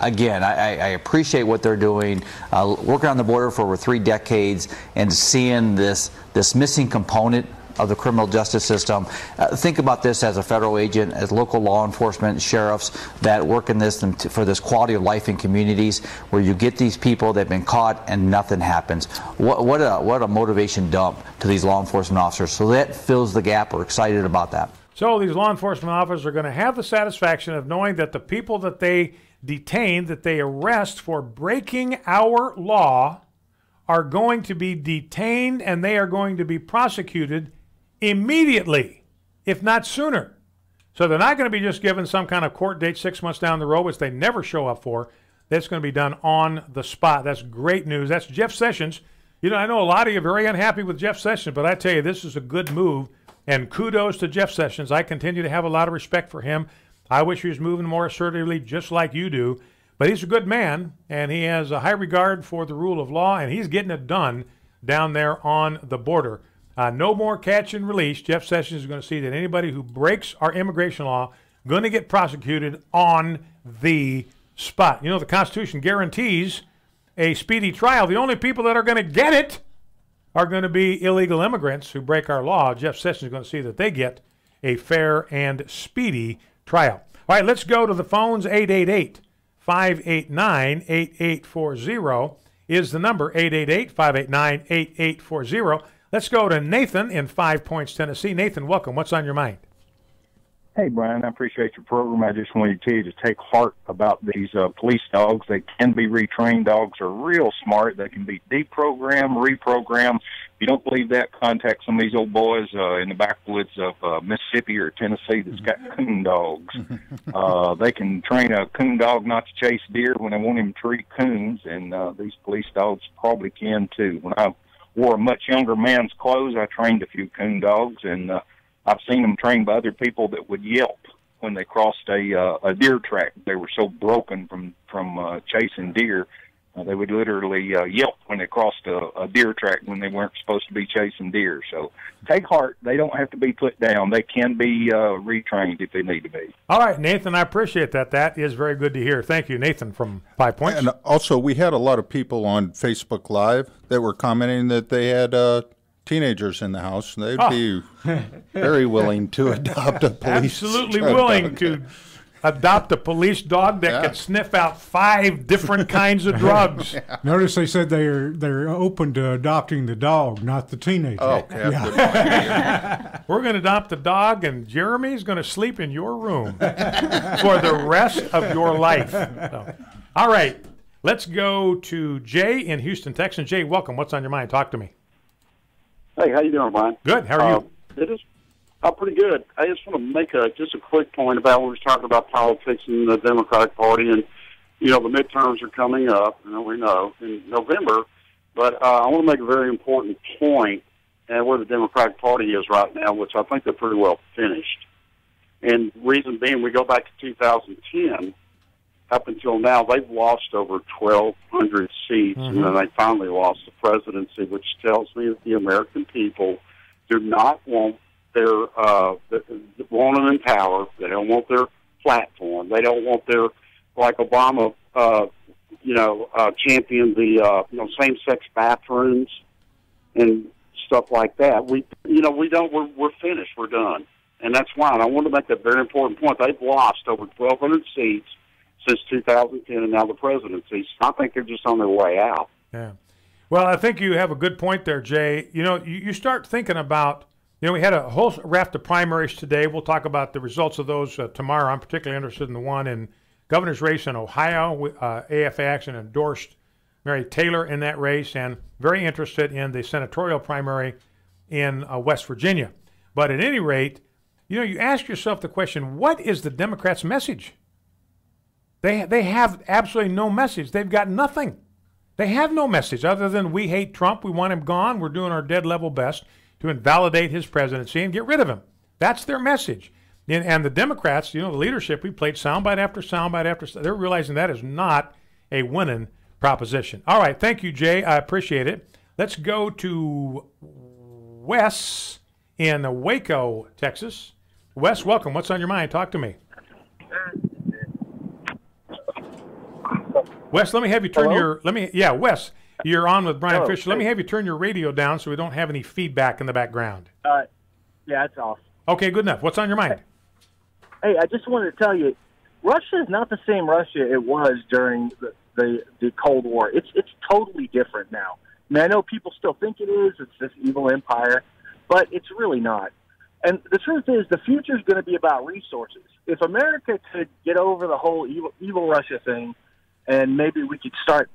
again, I appreciate what they're doing, working on the border for over 3 decades and seeing this missing component of the criminal justice system. Think about this as a federal agent, as local law enforcement, sheriffs that work in this for this quality of life in communities where you get these people that have been caught and nothing happens. What a motivation dump to these law enforcement officers. So that fills the gap. We're excited about that. So these law enforcement officers are going to have the satisfaction of knowing that the people that they detain, that they arrest for breaking our law, are going to be detained and they are going to be prosecuted immediately, if not sooner. So they're not going to be just given some kind of court date 6 months down the road, which they never show up for. That's going to be done on the spot. That's great news. That's Jeff Sessions. You know, I know a lot of you are very unhappy with Jeff Sessions, but I tell you, this is a good move, and kudos to Jeff Sessions. I continue to have a lot of respect for him. I wish he was moving more assertively, just like you do. But he's a good man, and he has a high regard for the rule of law, and he's getting it done down there on the border. No more catch and release. Jeff Sessions is going to see that anybody who breaks our immigration law going to get prosecuted on the spot. You know, the Constitution guarantees a speedy trial. The only people that are going to get it are going to be illegal immigrants who break our law. Jeff Sessions is going to see that they get a fair and speedy trial. All right, let's go to the phones. 888-589-8840 is the number. 888-589-8840. Let's go to Nathan in 5 Points, Tennessee. Nathan, welcome. What's on your mind? Hey, Brian, I appreciate your program. I just wanted to tell you to take heart about these police dogs. They can be retrained. Dogs are real smart. They can be deprogrammed, reprogrammed. If you don't believe that, contact some of these old boys in the backwoods of Mississippi or Tennessee that's got coon dogs. They can train a coon dog not to chase deer when they want him to treat coons, and these police dogs probably can too. When I wore a much younger man's clothes, I trained a few coon dogs, and I've seen them trained by other people that would yelp when they crossed a deer track. They were so broken from chasing deer. They would literally yelp when they crossed a deer track when they weren't supposed to be chasing deer. So take heart. They don't have to be put down. They can be retrained if they need to be. All right, Nathan, I appreciate that. That is very good to hear. Thank you, Nathan, from 5 Points. And also, we had a lot of people on Facebook Live that were commenting that they had teenagers in the house. They'd be very willing to adopt a police Absolutely willing to adopt a police dog that could sniff out 5 different kinds of drugs. Notice they said they're open to adopting the dog, not the teenager. Oh, okay. We're going to adopt the dog, and Jeremy's going to sleep in your room for the rest of your life. So, all right, let's go to Jay in Houston, Texas. Jay, welcome. What's on your mind? Talk to me. Hey, how you doing, Brian? Good. How are you? It is pretty good. I just want to make just a quick point about when we were talking about politics in the Democratic Party, and the midterms are coming up. We know in November, but I want to make a very important point and where the Democratic Party is right now, which I think they're pretty well finished. And reason being, we go back to 2010. Up until now, they've lost over 1,200 seats, and then they finally lost the presidency, which tells me that the American people do not want want them in power. They don't want their platform. They don't want their, like Obama, champion the same-sex bathrooms and stuff like that. We're finished. We're done, and that's why. And I want to make that very important point. They've lost over 1,200 seats since 2010, and now the presidency. I think they're just on their way out. Yeah. Well, I think you have a good point there, Jay. You start thinking about, we had a whole raft of primaries today. We'll talk about the results of those tomorrow. I'm particularly interested in the one in governor's race in Ohio. AFA Action endorsed Mary Taylor in that race, and very interested in the senatorial primary in West Virginia. But at any rate, you ask yourself the question, what is the Democrats' message? They have absolutely no message. They've got nothing. They have no message other than we hate Trump, we want him gone, we're doing our dead level best to invalidate his presidency and get rid of him. That's their message. And the Democrats, the leadership, we played soundbite after soundbite after soundbite. They're realizing that is not a winning proposition. All right, thank you, Jay. I appreciate it. Let's go to Wes in Waco, Texas. Wes, welcome. What's on your mind? Talk to me. Wes, let me have you turn Wes, you're on with Brian Fisher. Let me have you turn your radio down so we don't have any feedback in the background. Yeah, it's off. Okay, good enough. What's on your mind? Hey, I just wanted to tell you, Russia is not the same Russia it was during the Cold War. It's totally different now. I mean, I know people still think it is. It's this evil empire, but it's really not. And the truth is, the future is going to be about resources. If America could get over the whole evil Russia thing, and maybe we could start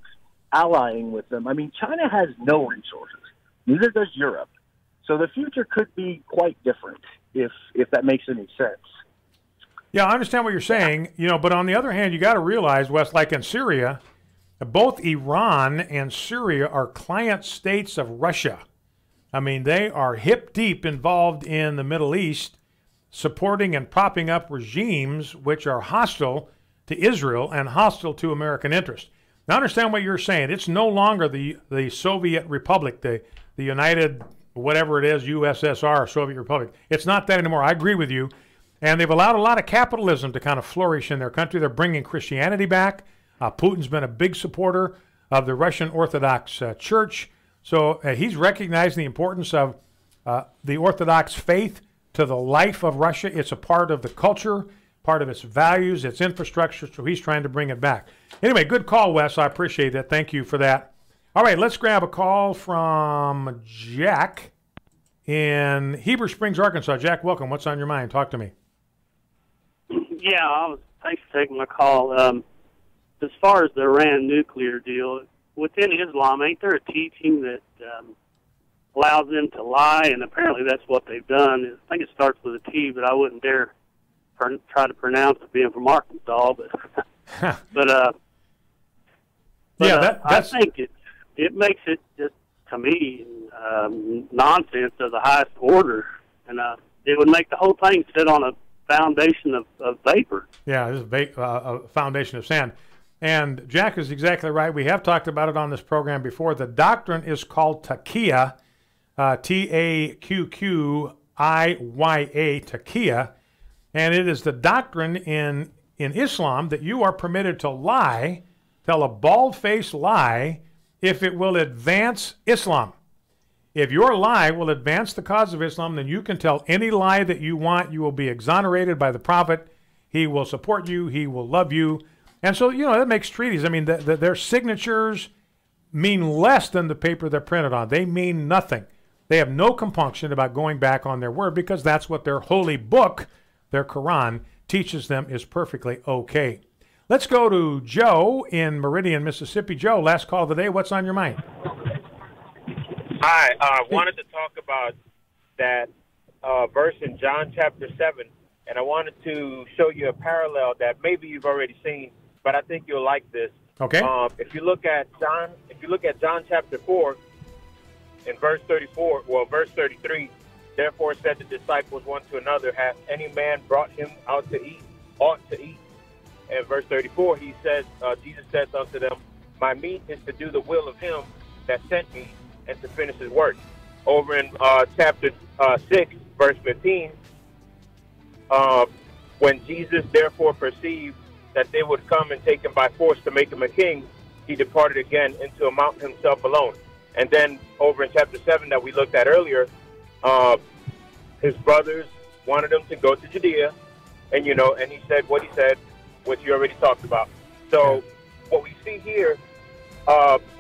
allying with them. I mean, China has no resources. Neither does Europe. So the future could be quite different if that makes any sense. Yeah, I understand what you're saying, but on the other hand, you got to realize, Wes, like in Syria, both Iran and Syria are client states of Russia. I mean, they are hip deep involved in the Middle East, supporting and propping up regimes which are hostile to Israel and hostile to American interest. Now, understand what you're saying. It's no longer the Soviet Republic, the United, whatever it is, USSR, Soviet Republic. It's not that anymore. I agree with you. And they've allowed a lot of capitalism to kind of flourish in their country. They're bringing Christianity back. Putin's been a big supporter of the Russian Orthodox Church. So he's recognizing the importance of the Orthodox faith to the life of Russia. It's a part of the culture, part of its values, its infrastructure, so he's trying to bring it back. Anyway, good call, Wes. I appreciate that. Thank you for that. All right, let's grab a call from Jack in Heber Springs, Arkansas. Jack, welcome. What's on your mind? Talk to me. Yeah, thanks for taking my call. As far as the Iran nuclear deal, within Islam, ain't there a teaching that allows them to lie? And apparently that's what they've done. I think it starts with a T, but I wouldn't dare try to pronounce it being from Arkansas. But I think it makes it just, to me, nonsense of the highest order. And it would make the whole thing sit on a foundation of vapor. Yeah, this is a foundation of sand. And Jack is exactly right. We have talked about it on this program before. The doctrine is called taqiyya, T-A-Q-Q-I-Y-A, taqiyya. And it is the doctrine in Islam that you are permitted to lie, tell a bald-faced lie, if it will advance Islam. If your lie will advance the cause of Islam, then you can tell any lie that you want. You will be exonerated by the Prophet. He will support you. He will love you. And so, that makes treaties. I mean, their signatures mean less than the paper they're printed on. They mean nothing. They have no compunction about going back on their word because that's what their holy book, their Quran, teaches them is perfectly okay. Let's go to Joe in Meridian, Mississippi. Joe, last call of the day. What's on your mind? Hi, I wanted to talk about that verse in John chapter 7, and I wanted to show you a parallel that maybe you've already seen, but I think you'll like this. Okay. If you look at John chapter 4, in verse 33, therefore said the disciples one to another, hath any man brought him out to eat, ought to eat? And verse 34, he says, Jesus says unto them, my meat is to do the will of him that sent me, and to finish his work. Over in chapter 6, verse 15, when Jesus therefore perceived that they would come and take him by force to make him a king, he departed again into a mountain himself alone. And then over in chapter 7 that we looked at earlier, his brothers wanted him to go to Judea, and and he said what he said, which you already talked about. So what we see here,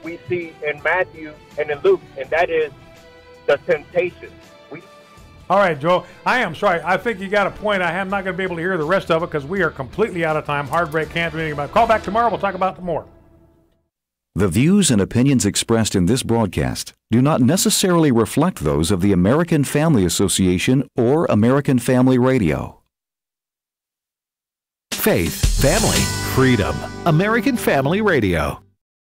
we see in Matthew and in Luke, and that is the temptation. All right, Joe, I am sorry. I think you got a point. I am not going to be able to hear the rest of it because we are completely out of time. Hard break, can't do anything about it. Call back tomorrow. We'll talk about it more. The views and opinions expressed in this broadcast do not necessarily reflect those of the American Family Association or American Family Radio. Faith, family, freedom. American Family Radio.